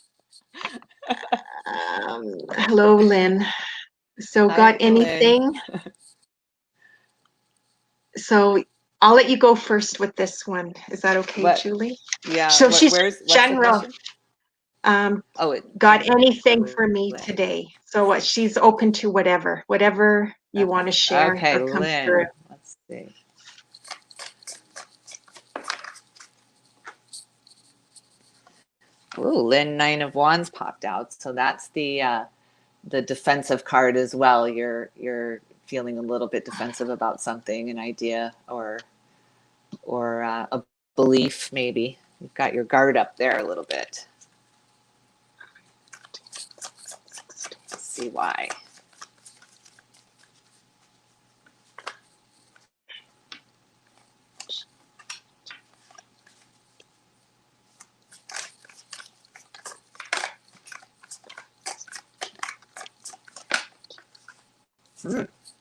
Hello, Lynn. So, got Hi, Lynn. anything? So, I'll let you go first with this one. Is that okay, What? Julie? Yeah. So, she's What's the general. question? Um, Oh, got general. anything Blue for me way. today? So, she's open to whatever you want Okay. to share Okay, or come through. Lynn. Let's see. Ooh, Lynn, Nine of Wands popped out. So that's the defensive card as well. You're feeling a little bit defensive about something, an idea, or a belief, maybe. You've got your guard up there a little bit. Let's see why.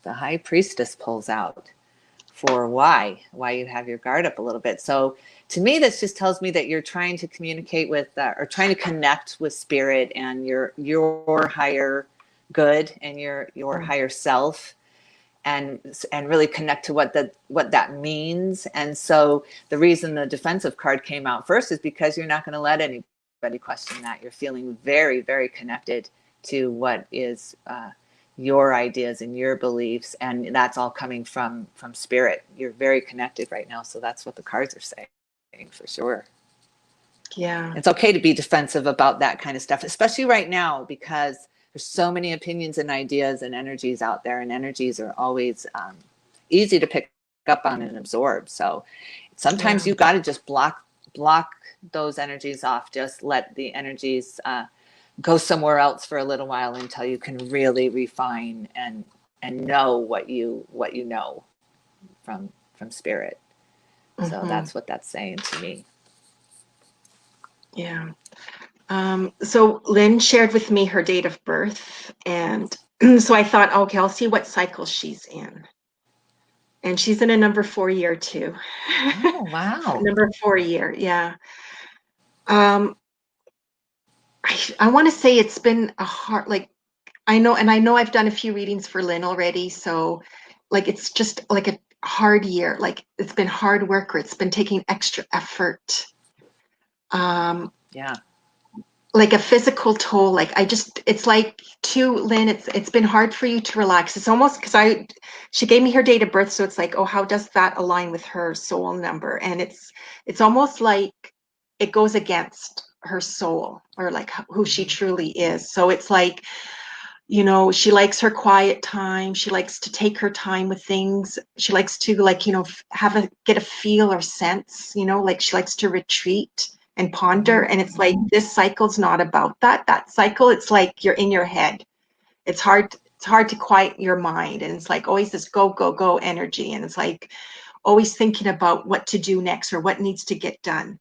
The High Priestess pulls out for why you have your guard up a little bit. So to me, this just tells me that you're trying to communicate with or trying to connect with spirit and your higher good and your higher self, and really connect to what that means. And so the reason the defensive card came out first is because you're not going to let anybody question that. You're feeling very, very connected to what is your ideas and your beliefs, and that's all coming from spirit. You're very connected right now, so that's what the cards are saying for sure. Yeah. It's okay to be defensive about that kind of stuff, especially right now, because there's so many opinions and ideas and energies out there, and energies are always easy to pick up on and absorb. So sometimes Yeah. you've got to just block those energies off. Just let the energies go somewhere else for a little while until you can really refine and know what you know from spirit. So Hmm. that's what that's saying to me. Yeah. So Lynn shared with me her date of birth, and so I thought, okay, I'll see what cycle she's in. And she's in a number 4 year too. Oh, wow. Number 4 year, yeah. Um, I want to say it's been a hard, like, I know I've done a few readings for Lynn already, so like it's just like a hard year. Like it's been hard work, or it's been taking extra effort. Um, Yeah. like a physical toll. Like it's like to Lynn, it's been hard for you to relax. It's almost because she gave me her date of birth, so it's like, oh, how does that align with her soul number? And it's almost like it goes against her soul, or like who she Mm-hmm. truly is. So it's like you know, she likes her quiet time. She likes to take her time with things. She likes to like, you know, get a feel or sense, you know, like she likes to retreat and ponder. Mhm. And it's like this cycle's not about that. That cycle, it's like you're in your head. It's hard to quiet your mind. And it's like always this go, go, go energy. And it's like always thinking about what to do next or what needs to get done.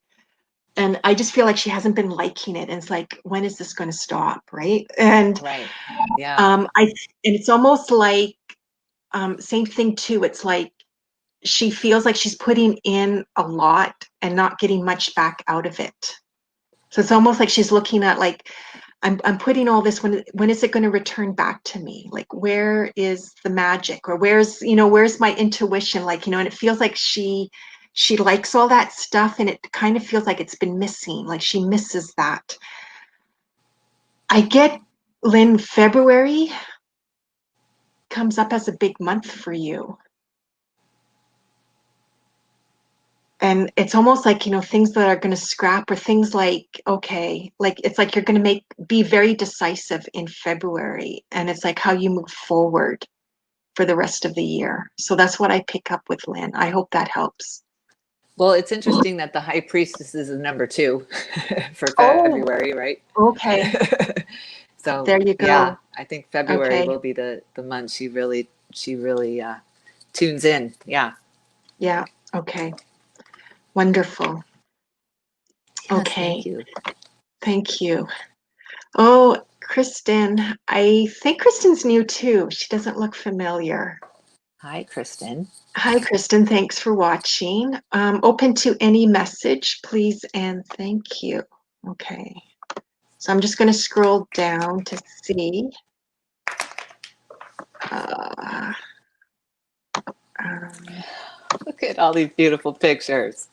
And I just feel like she hasn't been liking it. And it's like, when is this going to stop? Right. And Right. Yeah. and it's almost like, same thing too. It's like she feels like she's putting in a lot and not getting much back out of it. So it's almost like she's looking at like, I'm putting all this, when is it going to return back to me? Like, where is the magic, or where's my intuition? Like, you know, and it feels like she likes all that stuff, and it kind of feels like it's been missing, like she misses that. I get, Lynn, February comes up as a big month for you. And it's almost like, you know, things that are going to scrap, or things like, okay, like it's like you're going to be very decisive in February. And it's like how you move forward for the rest of the year. So that's what I pick up with Lynn. I hope that helps. Well, it's interesting that the high priestess is a number 2 for Oh, February, right? okay. So There you yeah, go. I think February Okay. will be the month she really tunes in. Yeah. Yeah. Okay. Wonderful. Yes, thank Okay. you. Thank you. Oh, Kristen. I think Kristen's new too. She doesn't look familiar. Hi, Kristen. Hi, Kristen. Thanks for watching. Open to any message, please, and thank you. Okay. So I'm just going to scroll down to see. Uh, um, Look at all these beautiful pictures.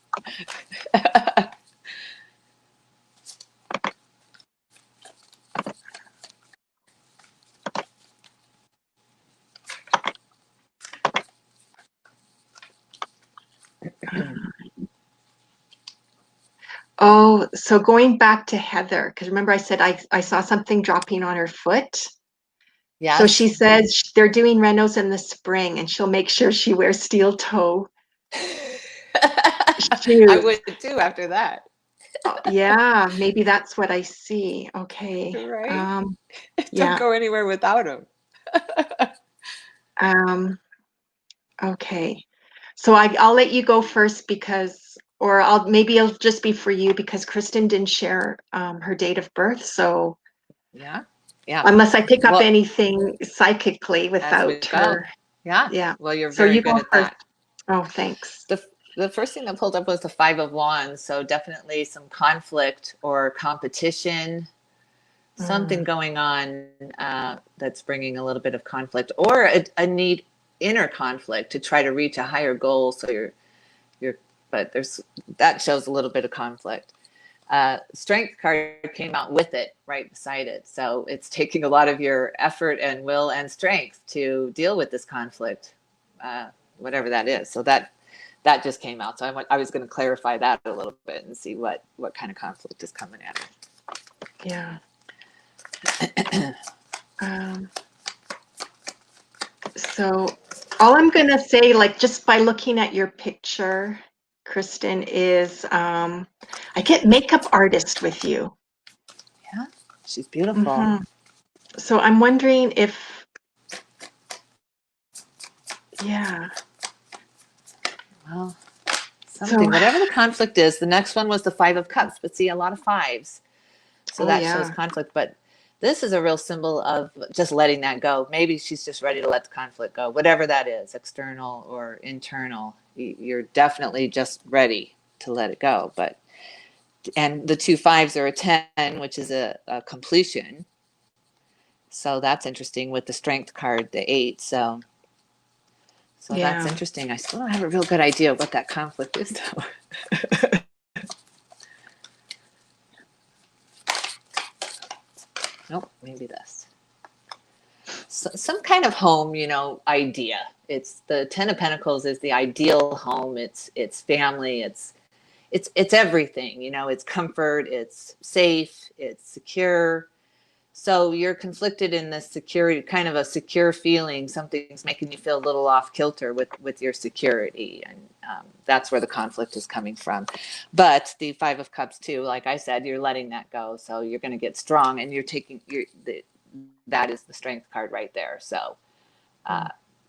oh, so going back to Heather, because remember I said I saw something dropping on her foot. So she Yes. says they're doing renos in the spring, and she'll make sure she wears steel toe I shoes. would too after that. Yeah, maybe that's what I see. Okay. Right? Don't Yeah. go anywhere without them. Um, okay. So I'll let you go first, because, or maybe it'll just be for you, because Kristen didn't share her date of birth. So Yeah. Yeah. unless I pick up Well, anything psychically as we without go. her, Yeah. yeah. Well, you're So very you good go at first. that. Oh, thanks. The first thing that pulled up was the 5 of Wands. So definitely some conflict or competition, something Mm, going on that's bringing a little bit of conflict, or a need, inner conflict to try to reach a higher goal. So you're, but that shows a little bit of conflict. Strength card came out with it right beside it. So it's taking a lot of your effort and will and strength to deal with this conflict, uh, whatever that is. So that just came out. So I was going to clarify that a little bit and see what kind of conflict is coming at yeah. Um, so all I'm gonna say, like just by looking at your picture, Kristen, is I get makeup artist with you. Yeah, she's beautiful. Hmm. So I'm wondering if, yeah. Well, So, something, whatever the conflict is. The next one was the 5 of Cups, but see, a lot of fives. So oh that shows yeah, conflict. But this is a real symbol of just letting that go. Maybe she's just ready to let the conflict go, whatever that is, external or internal. You're definitely just ready to let it go. But and the 2 5s are a 10, which is a completion. So that's interesting with the strength card, the 8. So that's yeah. interesting. I still don't have a real good idea of what that conflict is, though. Nope, maybe this. So, some kind of home, idea. It's the 10 of Pentacles is the ideal home. It's family. It's everything. It's comfort. It's safe. It's secure. So you're conflicted in this security, kind of a secure feeling. Something's making you feel a little off kilter with your security, and that's where the conflict is coming from. But the Five of Cups too, like I said, you're letting that go. So you're going to get strong, and you're taking that is the strength card right there. So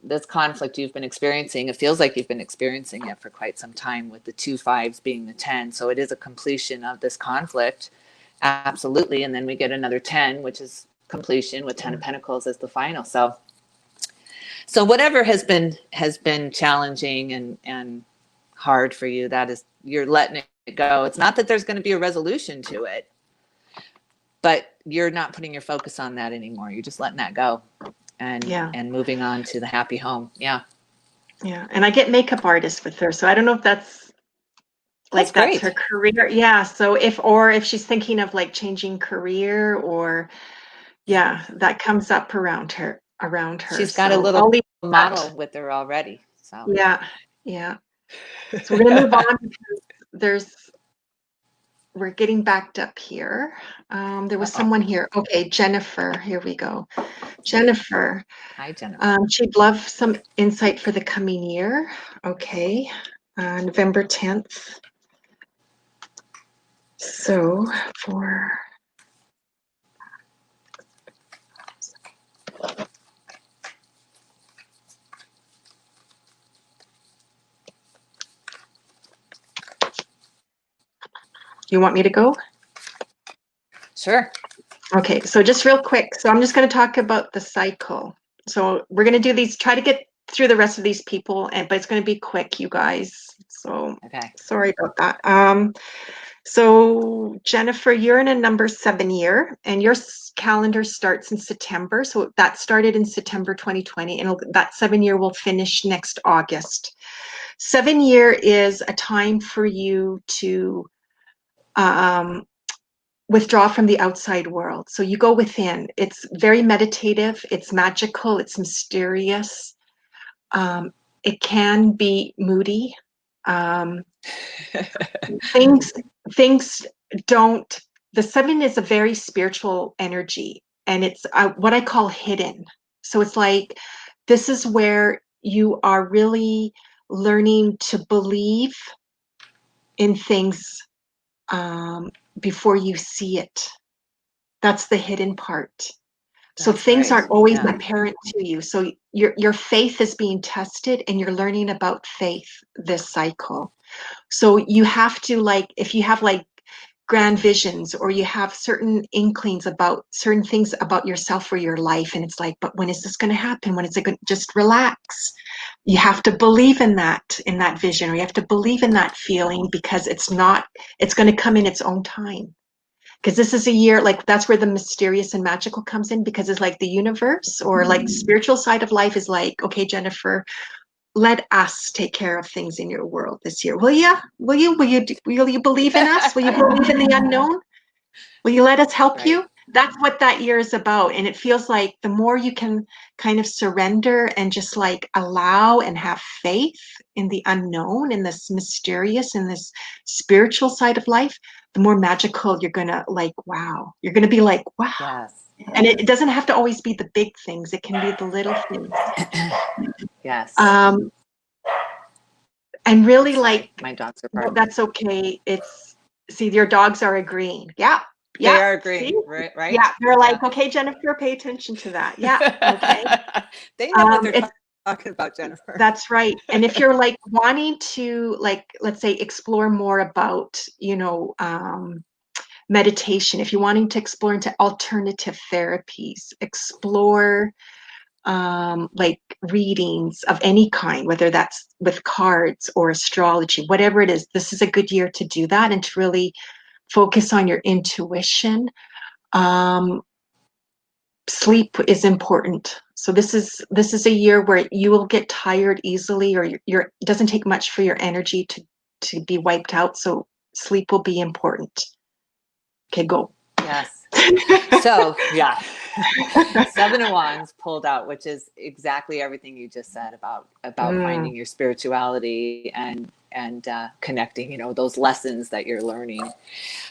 this conflict you've been experiencing, it feels like you've been experiencing it for quite some time, with the 2 5s being the 10. So it is a completion of this conflict. Absolutely. And then we get another 10, which is completion, with 10 of Pentacles as the final. So whatever has been challenging and hard for you, that is, you're letting it go. It's not that there's going to be a resolution to it, but you're not putting your focus on that anymore. You're just letting that go and moving on to the happy home. Yeah. Yeah. And I get makeup artist with her. So I don't know if that's great. her career. Yeah. So if she's thinking of like changing career, or that comes up around her. She's got a little model with her already. So yeah. So we're gonna move on, because we're getting backed up here. There was someone here. Okay, Jennifer. Here we go. Jennifer. Hi, Jennifer. She'd love some insight for the coming year. Okay, November 10th. So for you want me to go? Sure. Okay, so just real quick. So I'm just going to talk about the cycle. So we're going to do these, try to get through the rest of these people, but it's going to be quick, you guys. So sorry about that. So Jennifer, you're in a number 7 year, and your calendar starts in September. So that started in September 2020, and that 7 year will finish next August. 7 year is a time for you to withdraw from the outside world. So you go within. It's very meditative. It's magical. It's mysterious. It can be moody. Things don't. The 7 is a very spiritual energy, and it's what I call hidden. So it's like, this is where you are really learning to believe in things before you see it. That's the hidden part. So things aren't always apparent to you. So your faith is being tested, and you're learning about faith this cycle. So you have to, like, if you have like grand visions, or you have certain inklings about certain things about yourself or your life, and it's like, but when is this going to happen? When is it going to just relax? You have to believe in that vision, or you have to believe in that feeling, because it's going to come in its own time. Because this is a year, like, that's where the mysterious and magical comes in, because it's like the universe, or like the spiritual side of life is like, okay, Jennifer, let us take care of things in your world this year. Will you believe in us? Will you believe in the unknown? Will you let us help you? That's what that year is about. And it feels like the more you can kind of surrender and just like allow and have faith in the unknown, in this mysterious, in this spiritual side of life, the more magical you're gonna, like, wow. You're gonna be like, wow. Yes. And it doesn't have to always be the big things. It can be the little things. Yes. And really, like, my dogs are barking. That's okay. See, your dogs are agreeing. Yeah. They are agreeing, right? Yeah, they're like, okay, Jennifer, pay attention to that. Yeah, okay. They know what they're talking about, Jennifer. That's right. And if you're like wanting to, like, let's say, explore more about, meditation, if you're wanting to explore into alternative therapies, explore like readings of any kind, whether that's with cards or astrology, whatever it is, this is a good year to do that and to really focus on your intuition. Sleep is important. So this is a year where you will get tired easily, or it doesn't take much for your energy to be wiped out. So sleep will be important. Okay, go. Yes. So yeah. Seven of Wands pulled out, which is exactly everything you just said about finding your spirituality and connecting, you know, those lessons that you're learning.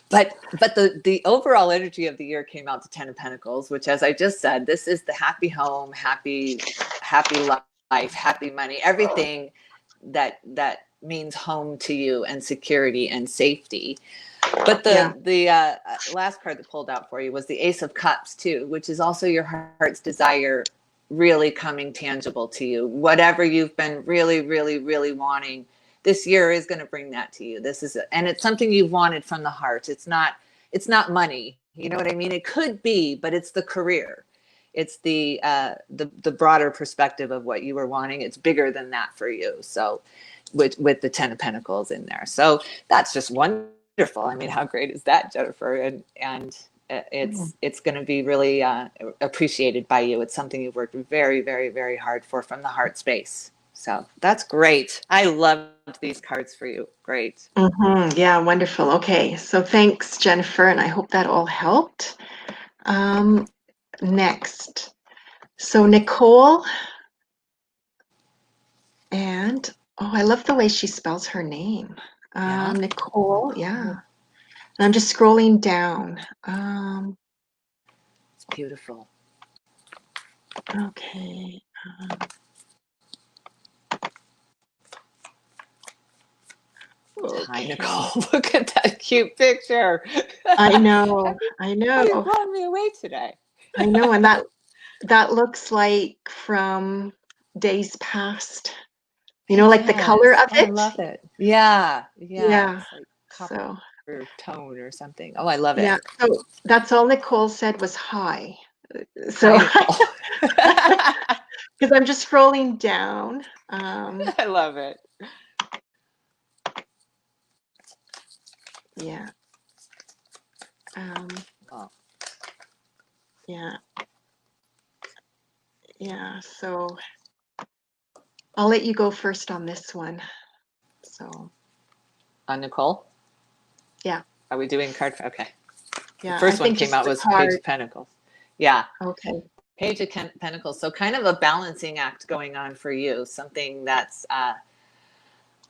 But the overall energy of the year came out to Ten of Pentacles, which, as I just said, this is the happy home, happy life, happy money, everything that means home to you, and security and safety. But the last card that pulled out for you was the Ace of Cups too, which is also your heart's desire really coming tangible to you. Whatever you've been really, really, really wanting, this year is going to bring that to you. And it's something you've wanted from the heart. It's not money. You know what I mean? It could be, but it's the career. It's the broader perspective of what you were wanting. It's bigger than that for you. So with the Ten of Pentacles in there. So that's just wonderful. I mean, how great is that, Jennifer? And it's going to be really appreciated by you. It's something you've worked very, very, very hard for from the heart space. So that's great. I loved these cards for you. Great. Mm-hmm. Yeah, wonderful. Okay, so thanks, Jennifer, and I hope that all helped. Next, so Nicole, and I love the way she spells her name. Yeah. Nicole, yeah. And I'm just scrolling down. It's beautiful. Okay. Hi, Nicole. Look at that cute picture. I know. You're blowing me away today. I know, and that looks like from days past. You know, like the color of it. I love it. Yeah. Yeah. It's like copper tone or something. Oh, I love it. Yeah. So that's all Nicole said was hi. So because I'm just scrolling down. I love it. Yeah. Yeah. Yeah. So I'll let you go first on this one. So. Nicole? Yeah. Are we doing card? Okay. Yeah. The first one came out was Page of Pentacles. Yeah. Okay. Page of Pentacles. So kind of a balancing act going on for you. Something that's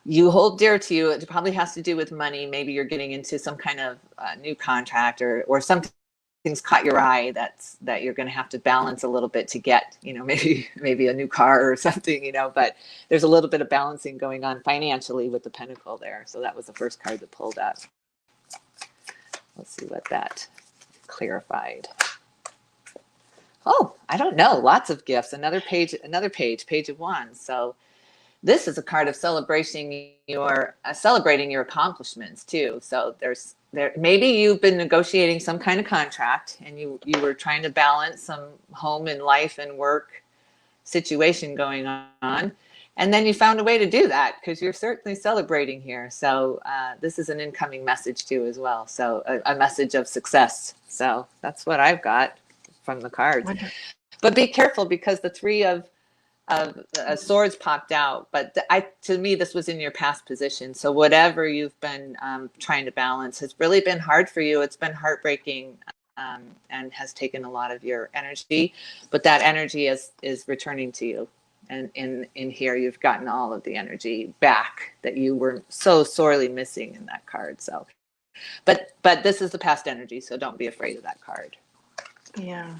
you hold dear to you. It probably has to do with money. Maybe you're getting into some kind of new contract or something's caught your eye that you're going to have to balance a little bit to get, you know, maybe a new car or something, you know, but there's a little bit of balancing going on financially with the Pentacle there. So that was the first card that pulled up. Let's see what that clarified. Oh, I don't know. Lots of gifts. Another page, Page of Wands. So this is a card of celebrating your accomplishments too. So maybe you've been negotiating some kind of contract and you were trying to balance some home and life and work situation going on, and then you found a way to do that because you're certainly celebrating here. So this is an incoming message too as well. So a message of success. So that's what I've got from the cards. Wonderful. But be careful because the Three of swords popped out, but to me this was in your past position. So whatever you've been trying to balance has really been hard for you. It's been heartbreaking and has taken a lot of your energy, but that energy is returning to you, and in here you've gotten all of the energy back that you were so sorely missing in that card. So but this is the past energy, so don't be afraid of that card. Yeah.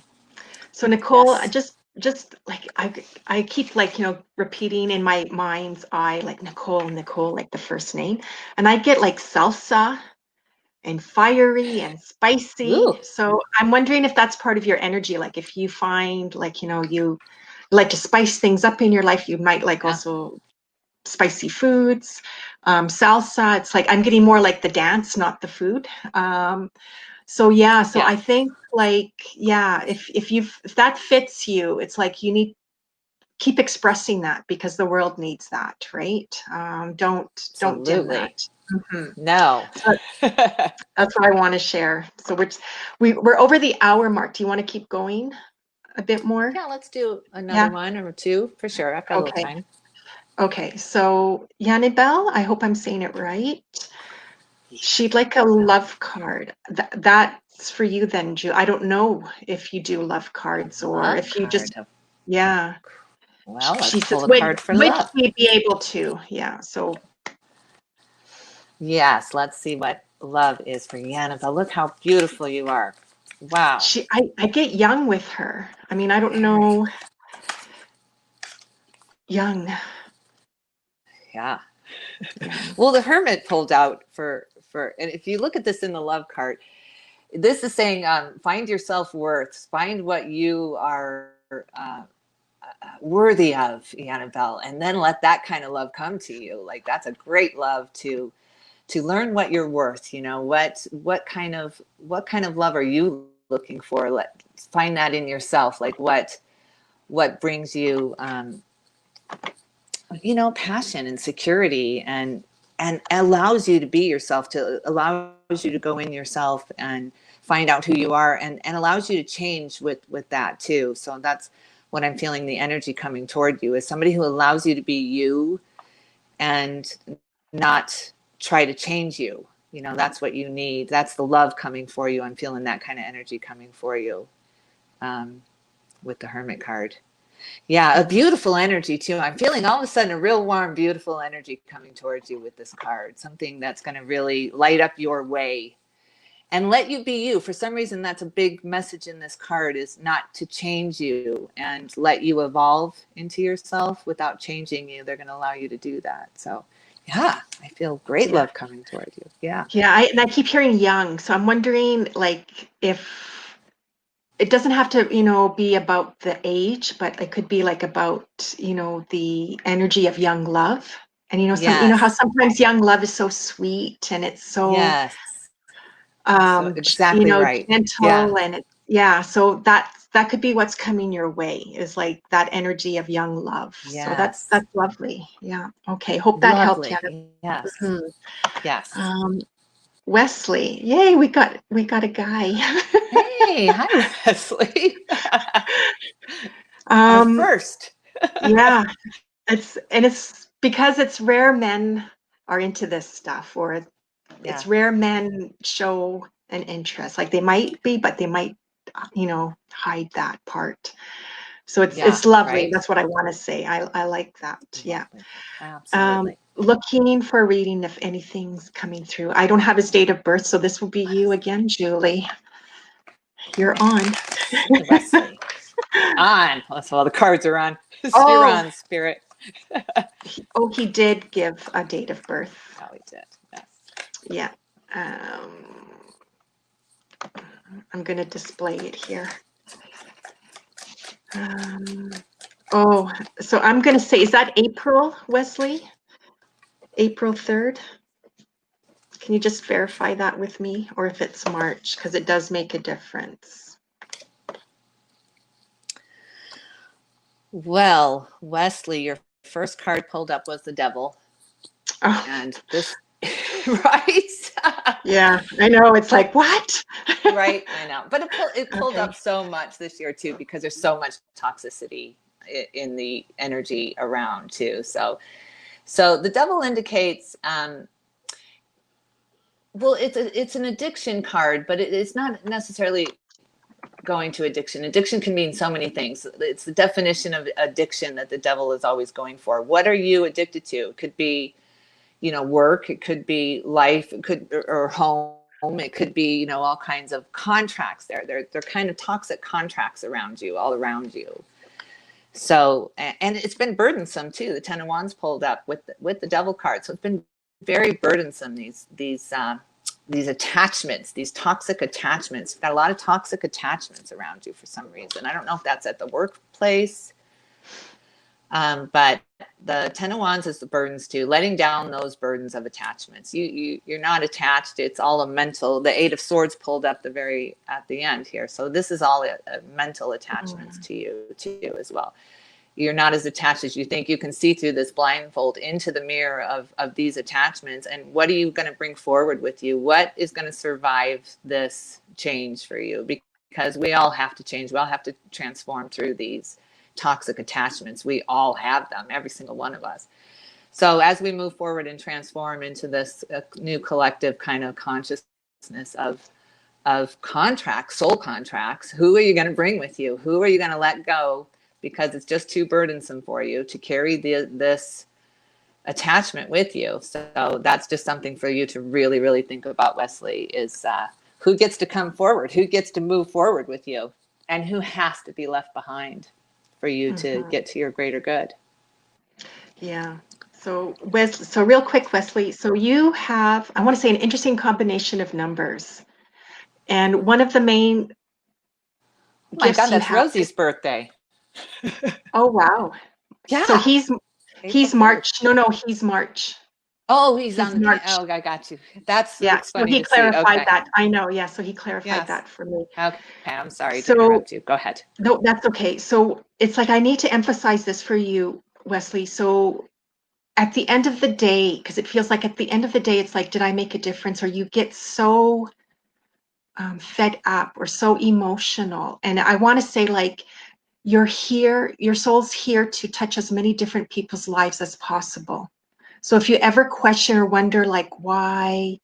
So Nicole, yes. Just like I keep like, you know, repeating in my mind's eye, like Nicole, like the first name. And I get like salsa and fiery and spicy. Ooh. So I'm wondering if that's part of your energy. Like if you find like, you know, you like to spice things up in your life, you might like also spicy foods. Salsa, it's like I'm getting more like the dance, not the food. So I think like, if that fits you, it's like you need keep expressing that because the world needs that, right? Don't dim that. Mm-hmm. No. That's what I want to share. So we're over the hour mark. Do you want to keep going a bit more? Yeah, let's do another one or two for sure. I've got a little time. Okay, so Yannibel, I hope I'm saying it right. She'd like a love card. That for you then, Ju? I don't know if you do love cards or Love if you just, card. yeah. Well, She let's says, pull a would card for would love. she be able to? Yeah. So Yes, let's see what love is for you, Annabelle. Look how beautiful you are. Wow. I get young with her. I mean, I don't Very, know, young. yeah. Yeah. Well, the Hermit pulled out and if you look at this in the love card, this is saying find your self-worth, find what you are worthy of, Annabelle, and then let that kind of love come to you. Like that's a great love to learn what you're worth. You know, what kind of love are you looking for? Let find that in yourself. Like what brings you passion and security and allows you to be yourself, to allows you to go in yourself and find out who you are, and allows you to change with that too. So that's what I'm feeling, the energy coming toward you is somebody who allows you to be you and not try to change you. That's what you need. That's the love coming for you. I'm feeling that kind of energy coming for you um, with the Hermit card. Yeah, a beautiful energy too. I'm feeling all of a sudden a real warm, beautiful energy coming towards you with this card. Something that's going to really light up your way and let you be you. For some reason, that's a big message in this card, is not to change you and let you evolve into yourself without changing you. They're going to allow you to do that. So, yeah, I feel great Yeah. love coming toward you. Yeah. Yeah. And I keep hearing young. So I'm wondering, like, if it doesn't have to, be about the age, but it could be like about, the energy of young love. And how Yes. sometimes young love is so sweet and it's so Yes. So exactly right. Yeah. gentle, and yeah, so that could be what's coming your way, is like that energy of young love. So that's Yes. that's lovely. Yeah. Okay. Hope that helped, Jenna. Lovely. Yes. Mhm. Yes. Um, Wesley, yay, we got a guy. Hey, hi, Wesley. Our um, first. yeah, it's because it's rare men are into this stuff, or Yeah. it's rare men show an interest. Like they might be, but they might, hide that part. So it's Yeah. lovely. Right. That's what I want to say. I like that. Yeah. Lovely. Absolutely. Looking for a reading if anything's coming through. I don't have his date of birth, so this will be you again, Julie. You're on. Wesley. On. That's all the cards are on. You're Oh, on, Spirit. he did give a date of birth. Oh, we did. Yes. Yeah. Um, I'm going to display it here. Um, oh, so I'm going to say, is that April, Wesley? April 3rd? Can you just verify that with me? Or if it's March, because it does make a difference. Well, Wesley, your first card pulled up was the devil. Oh, And this, right? yeah, I know. It's like, what? Right, I know. But it pulled Okay. up so much this year too, because there's so much toxicity in the energy around too. So the devil indicates well, it's an addiction card, but it's not necessarily going to addiction. Addiction can mean so many things. It's the definition of addiction that the devil is always going for. What are you addicted to? It could be, work, it could be life, it could or home, it could be, all kinds of contracts there. They're kind of toxic contracts around you, all around you. So, and it's been burdensome too. The Ten of Wands pulled up with the devil card. So it's been very burdensome, these attachments, these toxic attachments. You've got a lot of toxic attachments around you for some reason. I don't know if that's at the workplace, but the Ten of Wands is the burdens too, letting down those burdens of attachments. You're not attached. It's all a mental. The Eight of Swords pulled up at the end here. So this is all a mental attachments to you too as well. You're not as attached as you think. You can see through this blindfold into the mirror of these attachments. And what are you going to bring forward with you? What is going to survive this change for you? Because we all have to change. We all have to transform through these toxic attachments. We all have them, every single one of us. So as we move forward and transform into this new collective kind of consciousness contracts, soul contracts. Who are you going to bring with you? Who are you going to let go because it's just too burdensome for you to carry this attachment with you? So that's just something for you to really, really think about, Wesley, is who gets to come forward, who gets to move forward with you, and who has to be left behind for you to get to your greater good. Yeah. So so real quick, Wesley, so you have, I want to say, an interesting combination of numbers. And one of the main Oh my God, gifts you that's have Rosie's birthday. oh wow. So Yeah, April he's 3rd. March. No, he's March. Oh, he's He's on the March. oh, I got you. That's Yeah. So funny he to see. clarified Okay. that. I know. Yeah. So he clarified Yes. that for me. Okay. I'm sorry to So interrupt you. Go ahead. no, that's okay. So it's like I need to emphasize this for you, Wesley. So at the end of the day, because it feels like at the end of the day, it's like, did I make a difference? Or you get so fed up or so emotional. And I want to say, like, you're here, your soul's here to touch as many different people's lives as possible. So if you ever question or wonder, like, why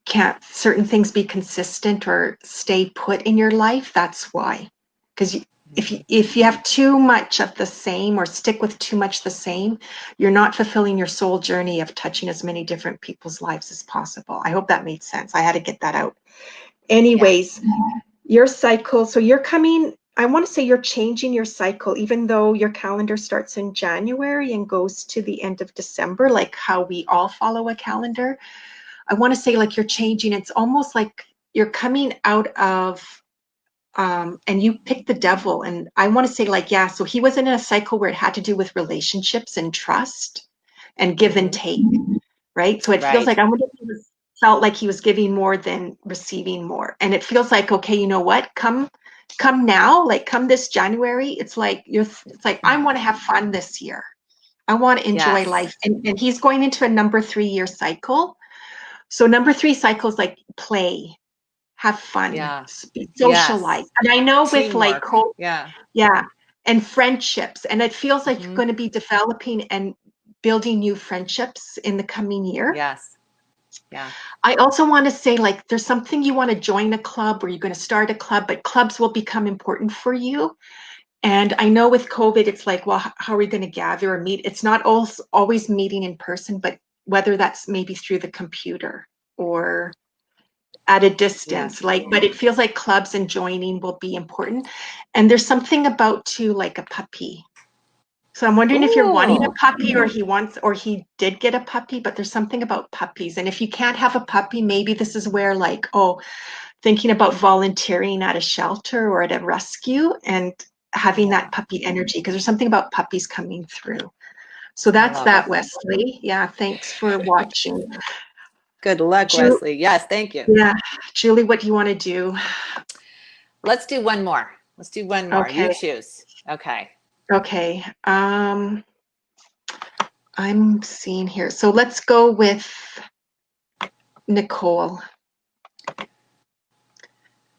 can't certain things be consistent or stay put in your life, that's why. Because if you have too much of the same or stick with too much the same, you're not fulfilling your soul journey of touching as many different people's lives as possible. I hope that made sense. I had to get that out. Yeah. Anyways, your cycle, so you're coming, I want to say you're changing your cycle, even though your calendar starts in January and goes to the end of December, like how we all follow a calendar. I want to say, like, you're changing. It's almost like you're coming out of, and you picked the devil. And I want to say, like, yeah, so he was in a cycle where it had to do with relationships and trust and give and take, right? So it feels Right. like I wonder if he felt like he was giving more than receiving more. And it feels like, okay, you know what? Come now, like come this January. It's like it's like I want to have fun this year. I want to enjoy Yes. life. And he's going into a number 3-year cycle. So number 3 cycles like play, have fun, Yeah. socialize. Yes. And I know with like, Teamwork. Yeah. yeah, and friendships. And it feels like you're Hmm. going to be developing and building new friendships in the coming year. Yes. Yeah. I also want to say, like, there's something you want to join a club or you're going to start a club, but clubs will become important for you. And I know with COVID, it's like, well, how are we going to gather or meet? It's not always meeting in person, but whether that's maybe through the computer or at a distance, Yes. like, but it feels like clubs and joining will be important. And there's something about too, like a puppy. So I'm wondering if you're wanting a Ooh. puppy or he did get a puppy, but there's something about puppies. And if you can't have a puppy, maybe this is where, like, oh, thinking about volunteering at a shelter or at a rescue and having Yeah. that puppy energy, because there's something about puppies coming through. So I that's love it. that, Wesley. Yeah, thanks for watching. Good luck, Ju- Wesley. Yes, thank you. yeah, Julie, what do you want to do? Let's do one more. Let's do one more. You Okay, choose. Okay. okay. I'm seeing here. So let's go with Nicole.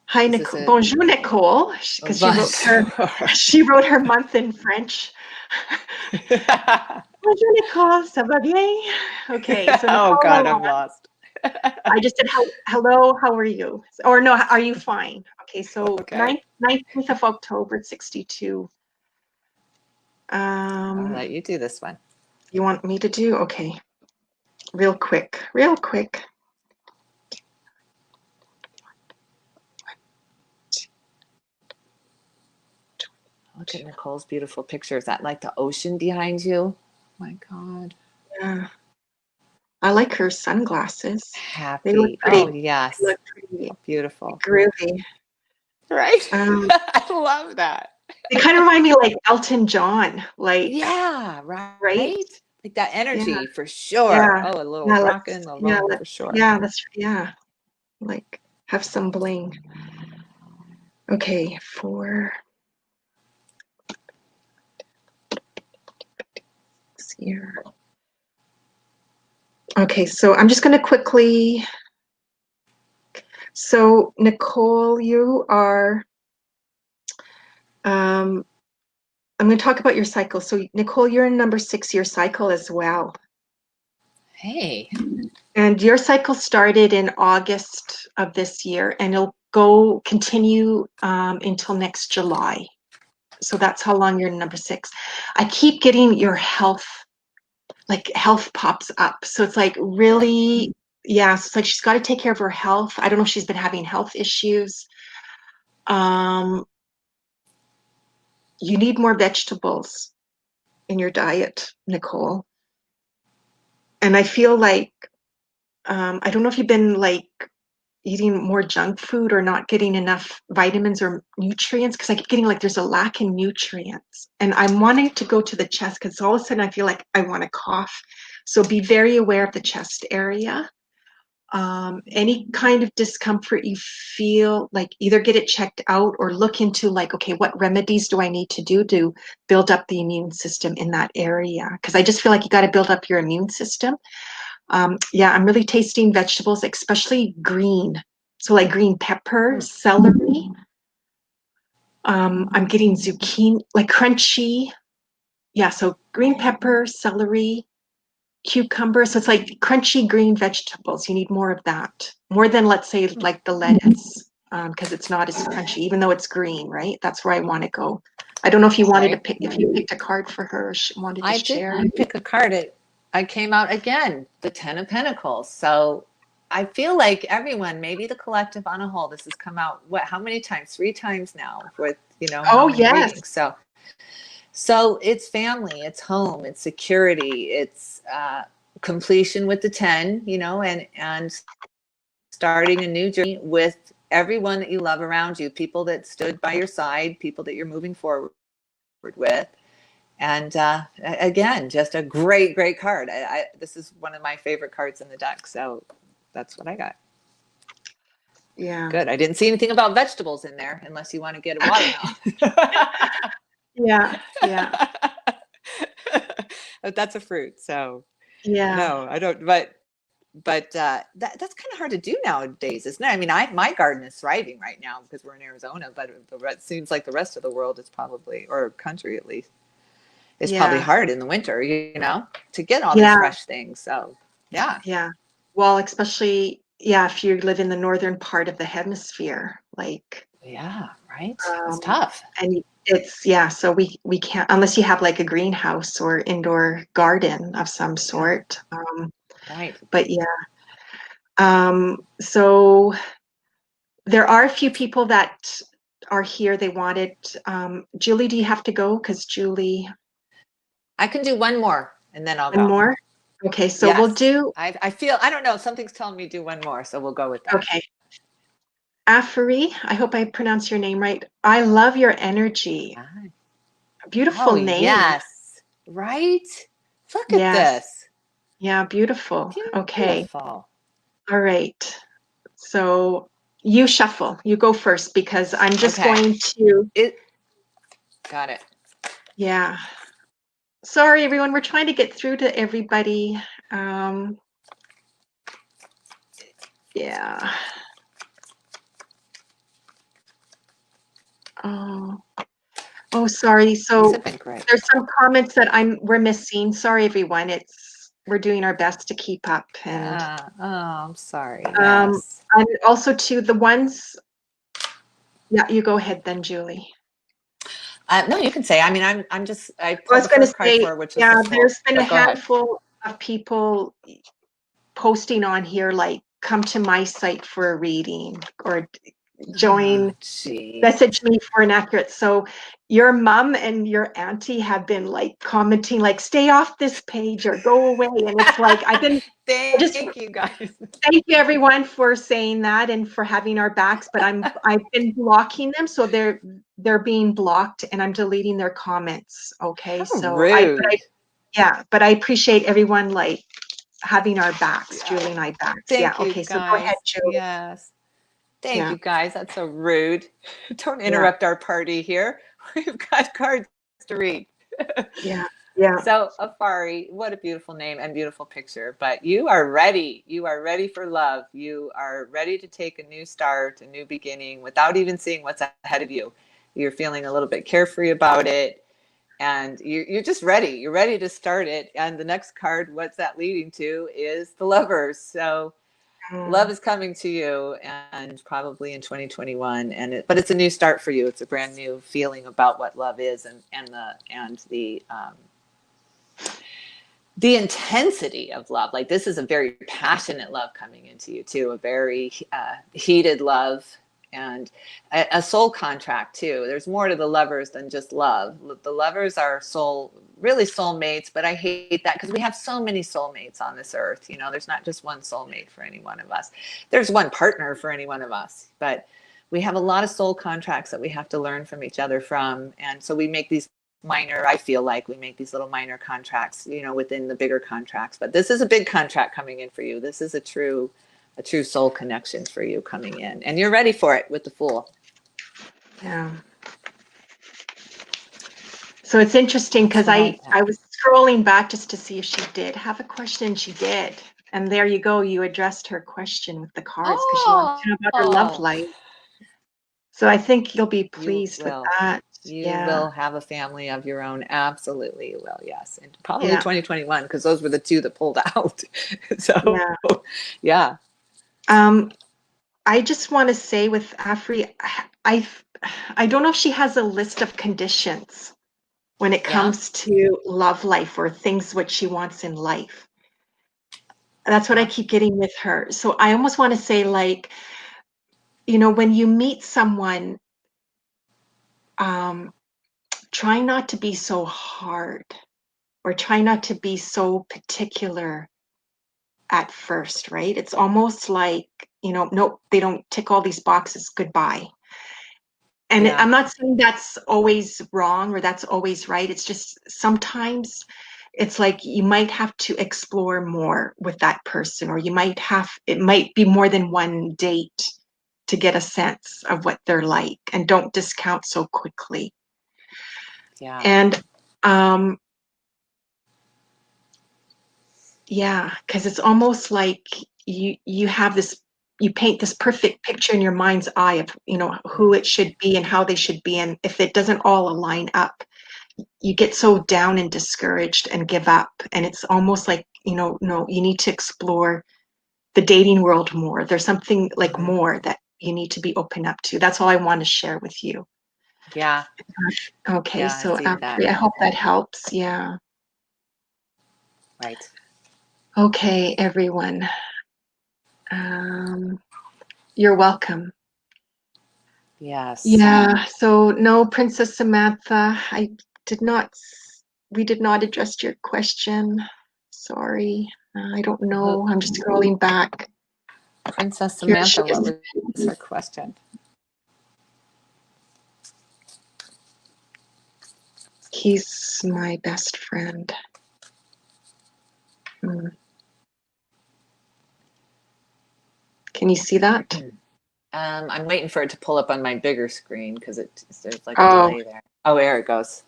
Hi, Is this Nicole. a Bonjour, Nicole, because bonjour? she wrote her month in French. Bonjour, Nicole. Ça va bien? Okay, so Oh Nicole God, Lalonde. I'm lost. I just said hello. How are you? Or no, are you fine? Okay, so Okay. 19th of October, 62. I'll let you do this one. You want me to do? Okay, real quick, real quick. Look at Nicole's beautiful picture. Is that like the ocean behind you? Oh my God. Yeah, I like her sunglasses. They look Happy. pretty. Oh They yes. look pretty Beautiful. groovy. Right? Um, I love that. they kind of remind me like Elton John, like, Yeah, right? right? Like that Yeah, energy for sure. yeah, Oh, a little yeah. rockin' the roll for sure. Yeah, yeah. Like have some bling. Okay, here. Okay, so I'm just going to quickly. So Nicole, you are. I'm going to talk about your cycle. So Nicole, you're in number 6-year cycle as well. Hey. And your cycle started in August of this year, and it'll go continue until next July. So that's how long you're in number 6. I keep getting your health, like health pops up. So it's like really, yeah, so it's like she's got to take care of her health. I don't know if she's been having health issues. You need more vegetables in your diet, Nicole. And I feel like, I don't know if you've been like eating more junk food or not getting enough vitamins or nutrients, because I keep getting like there's a lack in nutrients. And I'm wanting to go to the chest because all of a sudden I feel like I want to cough. So be very aware of the chest area. Any kind of discomfort you feel, like either get it checked out or look into like, okay, what remedies do I need to do to build up the immune system in that area? Because I just feel like you got to build up your immune system. Yeah, I'm really tasting vegetables, especially green. So like green pepper, celery. I'm getting zucchini, like crunchy. Yeah, so green pepper, celery, cucumber. So it's like crunchy green vegetables. You need more of that. More than, let's say, like the lettuce, because it's not as crunchy, even though it's green, right? That's where I want to go. I don't know if you wanted to pick, if you picked a card for her, or she wanted to I did share. pick a card. I came out again, the 10 of Pentacles. So I feel like everyone, maybe the collective on a whole, this has come out, what, how many times? 3 times now with, how Oh, many yes. readings. So it's family, it's home, it's security, it's completion with the 10, and starting a new journey with everyone that you love around you, people that stood by your side, people that you're moving forward with. And again, just a great, great card. This is one of my favorite cards in the deck. So that's what I got. Yeah. Good. I didn't see anything about vegetables in there, unless you want to get a watermelon. Yeah. Yeah. But that's a fruit. So Yeah. no, I don't. But that's kind of hard to do nowadays, isn't it? I mean, my garden is thriving right now because we're in Arizona, but it seems like the rest of the world is probably, or country at least, it's probably hard in the winter, to get all these fresh things. So, yeah. Yeah. Well, especially, yeah, if you live in the northern part of the hemisphere, like, Yeah, right. It's tough. and it's, yeah, so we can't, unless you have like a greenhouse or indoor garden of some sort. Right. But yeah. So there are a few people that are here. They wanted, Julie, do you have to go? Because Julie, I can do one more and then I'll one go. more? Okay, so Yes. we'll do. I feel, I don't know, something's telling me do one more, so we'll go with that. Okay. Afari, I hope I pronounce your name right. I love your energy. Beautiful name. Yes. Right? Look at Yes. this. Yeah, beautiful. Okay. Beautiful. All right. So you shuffle. You go first because I'm just going to. Got it. Yeah. Sorry, everyone. We're trying to get through to everybody. Yeah. Oh, sorry. So there's some comments that we're missing. Sorry, everyone. We're doing our best to keep up. And I'm sorry. Yes. and also to the ones. Yeah, you go ahead then, Julie. No, you can say. I mean, I was going to say, which yeah, is there's been a handful of people posting on here, like, come to my site for a reading or join, message me for an accurate. So your mom and your auntie have been like commenting, like, stay off this page or go away. And it's like, I've been, thank you guys. Thank you everyone for saying that and for having our backs, but I've been blocking them. So they're being blocked and I'm deleting their comments. Okay. So rude. but I appreciate everyone like having our backs, Julie and I backs. Thank you, okay. guys. So go ahead, Julie. Yes. Thank you guys. That's so rude. Don't interrupt our party here. We've got cards to read. Yeah. So Afari, what a beautiful name and beautiful picture. But you are ready. You are ready for love. You are ready to take a new start, a new beginning without even seeing what's ahead of you. You're feeling a little bit carefree about it. and you're just ready. You're ready to start it. And the next card, what's that leading to, is the Lovers. So love is coming to you, and probably in 2021. But it's a new start for you. It's a brand new feeling about what love is, and the intensity of love. Like, this is a very passionate love coming into you too, a very heated love, and a soul contract too. There's more to the Lovers than just love. The Lovers are really soulmates, but I hate that because we have so many soulmates on this earth. There's not just one soulmate for any one of us. There's one partner for any one of us, but we have a lot of soul contracts that we have to learn from each other from. And so we make these I feel like we make these little minor contracts, within the bigger contracts. But this is a big contract coming in for you. This is a true soul connection for you coming in, and you're ready for it with the Fool. Yeah. So it's interesting because I was scrolling back just to see if she did have a question. She did. And there you go. You addressed her question with the cards because she wants to know about her love life. So I think you'll be pleased with that. You will have a family of your own. Absolutely, you will. Yes. And probably 2021, because those were the two that pulled out. So, yeah. I just want to say with Afri, I don't know if she has a list of conditions when it comes to love life or things what she wants in life. That's what I keep getting with her. So I almost want to say, like, when you meet someone, try not to be so hard or try not to be so particular at first, right? It's almost like, nope, they don't tick all these boxes, goodbye. And I'm not saying that's always wrong or that's always right. It's just sometimes it's like you might have to explore more with that person, or it might be more than one date to get a sense of what they're like, and don't discount so quickly. Yeah. And because it's almost like you have this, you paint this perfect picture in your mind's eye of, who it should be and how they should be. And if it doesn't all align up, you get so down and discouraged and give up. And it's almost like, no, you need to explore the dating world more. There's something like more that you need to be open up to. That's all I want to share with you. Yeah. Okay. So I hope that helps. Yeah. Right. Okay, everyone. You're welcome. Yes. Yeah. So no, Princess Samantha, we did not address your question. Sorry. I don't know. I'm just scrolling back. Princess Samantha, what was her question? He's my best friend. Can you see that? I'm waiting for it to pull up on my bigger screen because there's like a delay there. Oh, there it goes.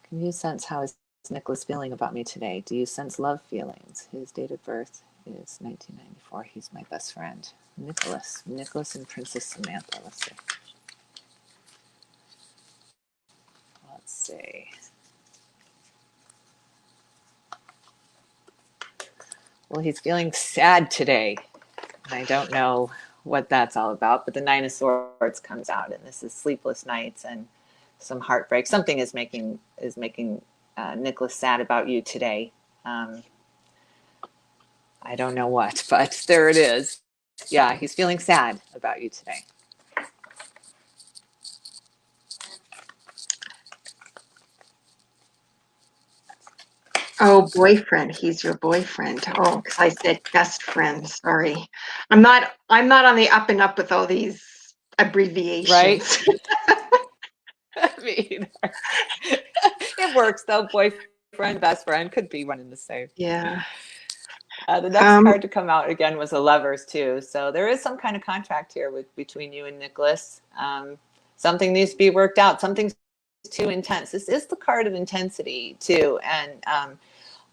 Can you sense how is Nicholas feeling about me today? Do you sense love feelings? His date of birth is 1994. He's my best friend. Nicholas and Princess Samantha. Let's see. Well, he's feeling sad today. I don't know what that's all about, but the Nine of Swords comes out, and this is sleepless nights and some heartbreak. Something is making Nicholas sad about you today. I don't know what, but there it is. Yeah, he's feeling sad about you today. Oh, boyfriend. He's your boyfriend. Oh, because I said best friend. Sorry. I'm not on the up and up with all these abbreviations. Right? Me either. It works though. Boyfriend, best friend could be one and the same. Yeah. The next card to come out again was a Lovers too. So there is some kind of contract here between you and Nicholas. Something needs to be worked out. Something's too intense. This is the card of intensity too, and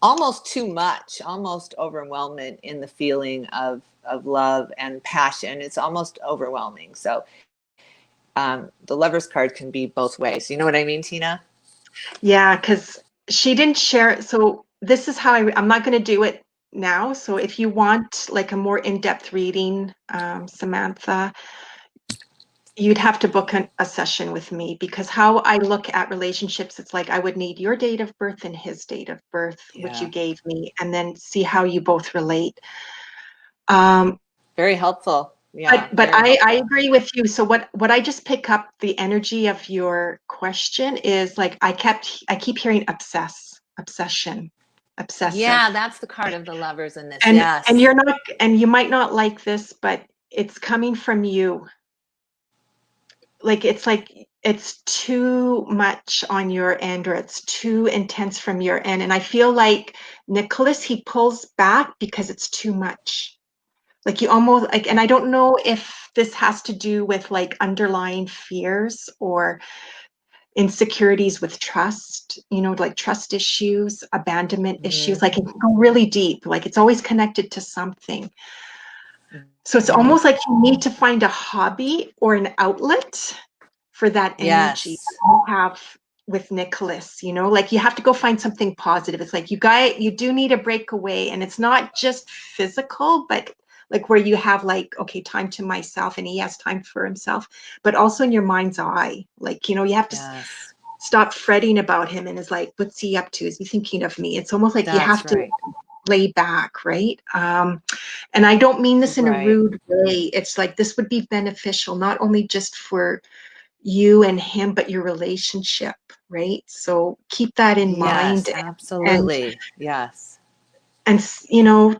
almost too much, almost overwhelming in the feeling of love and passion. It's almost overwhelming. So the Lover's card can be both ways. You know what I mean, Tina? Yeah, because she didn't share. So this is how I'm not going to do it now. So if you want like a more in-depth reading, Samantha, you'd have to book a session with me, because how I look at relationships, it's like I would need your date of birth and his date of birth, which you Yeah. gave me, and then see how you both relate. Um, Very helpful. but Yeah, but very I helpful. agree with you. So what I just pick up the energy of your question is like I keep hearing obsession, obsessive. Yeah, that's the card of the Lovers in this. And Yes. you're not, and you might not like this, but it's coming from you. Like it's too much on your end, or it's too intense from your end. And I feel like Nicholas, he pulls back because it's too much. Like you almost like, and I don't know if this has to do with like underlying fears or insecurities with trust, like trust issues, abandonment issues, Mhm. like it can go really deep. Like it's always connected to something. So it's Mhm. almost like you need to find a hobby or an outlet for that energy that Yes. you have with Nicholas, like you have to go find something positive. It's like you do need a breakaway, and it's not just physical, but like where you have like, okay, time to myself, and he has time for himself, but also in your mind's eye. Like, you have to Yes. stop fretting about him, and is like, what's he up to? Is he thinking of me? It's almost like you That's have to right. lay back, right? And I don't mean this in a Right. rude way. It's like this would be beneficial, not only just for you and him, but your relationship, right? So keep that in Yes, mind, and absolutely. Yes. and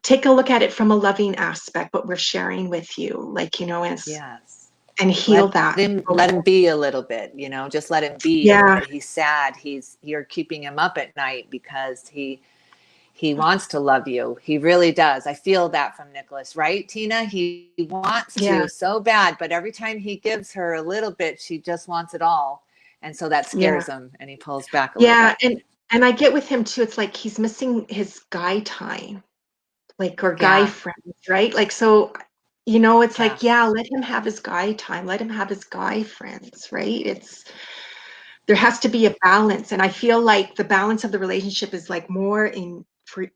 take a look at it from a loving aspect, what we're sharing with you, like, Yes. and heal that. Let him be a little bit, just let him be a little Yeah, bit. He's sad. You're keeping him up at night because he wants to love you. He really does. I feel that from Nicholas, right, Tina? He wants yeah, to so bad, but every time he gives her a little bit, she just wants it all. And so that yeah, scares him and he pulls back a little yeah. bit. And I get with him too. It's like he's missing his guy time, like, or guy Yeah. friends, right? Like, so, it's Yeah. like, yeah, let him have his guy time, let him have his guy friends, right? There has to be a balance, and I feel like the balance of the relationship is like more in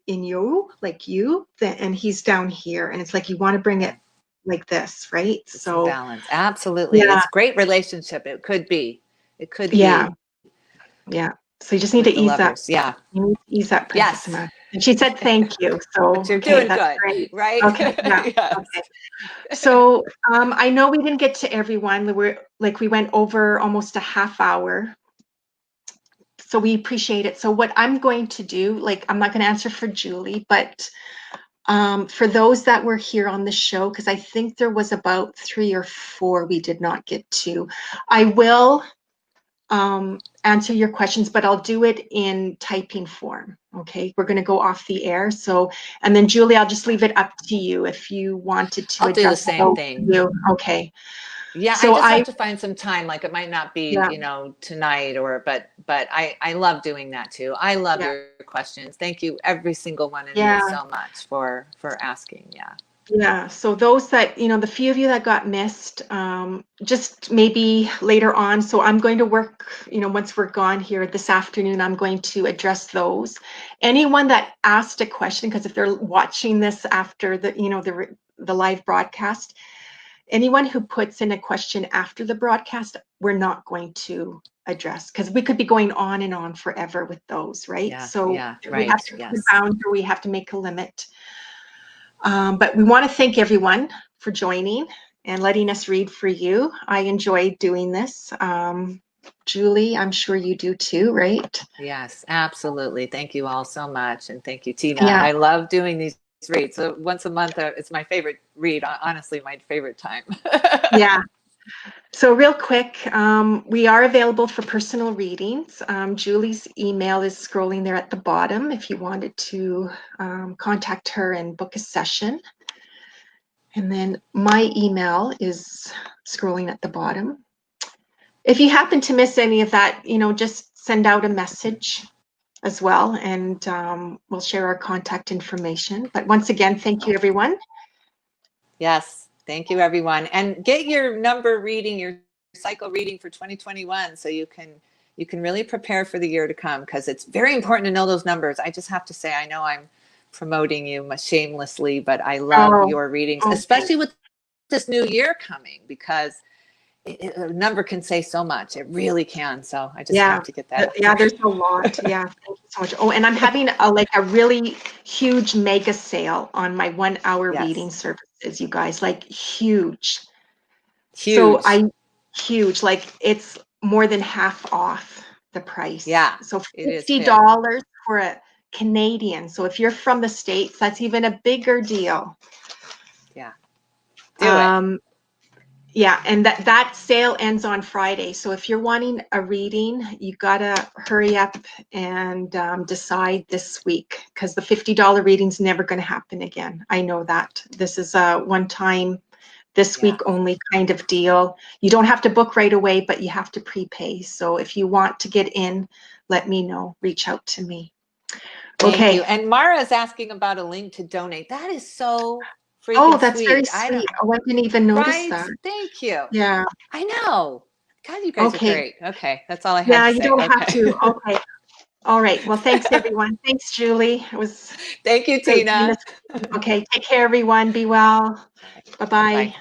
you, like you, and he's down here, and it's like you want to bring Yeah. it like this, right? It's in So balance. Absolutely. yeah, It's great relationship. It could be. It could yeah, be yeah. So you just need to with the ease that. Lovers. Yeah. You need to ease that, Princess Yes. Amanda. And she said thank you. So But you're okay, doing that's good, great. right? Okay, yeah, Yes. okay. So I know we didn't get to everyone. We went over almost a half hour. So we appreciate it. So what I'm going to do, like, I'm not going to answer for Julie, but for those that were here on the show, because I think there was about 3 or 4 we did not get to, I will answer your questions, but I'll do it in typing form. Okay, we're going to go off the air. So, and then Julie, I'll just leave it up to you if you wanted to I'll do the address same those. thing. You okay? Yeah, I So just have to find some time. Like it might not be, yeah, tonight but I love doing that too. I love yeah, your questions. Thank you, every single one of you, yeah. so much for asking. Yeah. Yeah, so those that, the few of you that got missed, just maybe later on. So I'm going to work, once we're gone here this afternoon, I'm going to address those. Anyone that asked a question, because if they're watching this after the live broadcast, anyone who puts in a question after the broadcast, we're not going to address, because we could be going on and on forever with those, right? Yeah. So Yeah. we have Right. to put a Yes. boundary, we have to make a limit. But we want to thank everyone for joining and letting us read for you. I enjoyed doing this. Julie, I'm sure you do too, right? Yes, absolutely. Thank you all so much. And thank you, Tina. Yeah, I love doing these reads. So once a month, it's my favorite read. Honestly, my favorite time. yeah. So real quick, we are available for personal readings. Julie's email is scrolling there at the bottom if you wanted to contact her and book a session. And then my email is scrolling at the bottom. If you happen to miss any of that, just send out a message as well, and we'll share our contact information. But once again, thank you, everyone. Yes. Thank you, everyone. And get your number reading, your cycle reading for 2021, so you can really prepare for the year to come, because it's very important to know those numbers. I just have to say, I know I'm promoting you shamelessly, but I love Oh, your readings, okay. especially with this new year coming, because a number can say so much. It really can. So I just Yeah. have to get that out Yeah, there. there's a lot. Yeah, thank you so much. Oh, and I'm having a really huge mega sale on my 1 hour reading Yes. services, you guys, like huge. So Huge. huge, like it's more than half off the price. Yeah, So it is big. $50 for a Canadian. So if you're from the States, that's even a bigger deal. Yeah. Do it. Um, yeah, and that sale ends on Friday. So if you're wanting a reading, you gotta hurry up and decide this week, because the $50 reading's never going to happen again. I know that. This is a one-time, this Yeah. week only kind of deal. You don't have to book right away, but you have to prepay. So if you want to get in, let me know. Reach out to me. Thank you. Okay. And Mara's asking about a link to donate. That is so Oh, freaking that's very sweet. I sweet. don't, Oh, I didn't even notice right? that. Thank you. Yeah. I know. God, you guys are Okay. great. Okay. That's all I had Yeah, to you say. don't have Okay. to. Okay. All right. Well, thanks everyone. Thanks, Julie. It was Thank you, great. Tina. Okay. Take care, everyone. Be well. Bye. Bye-bye.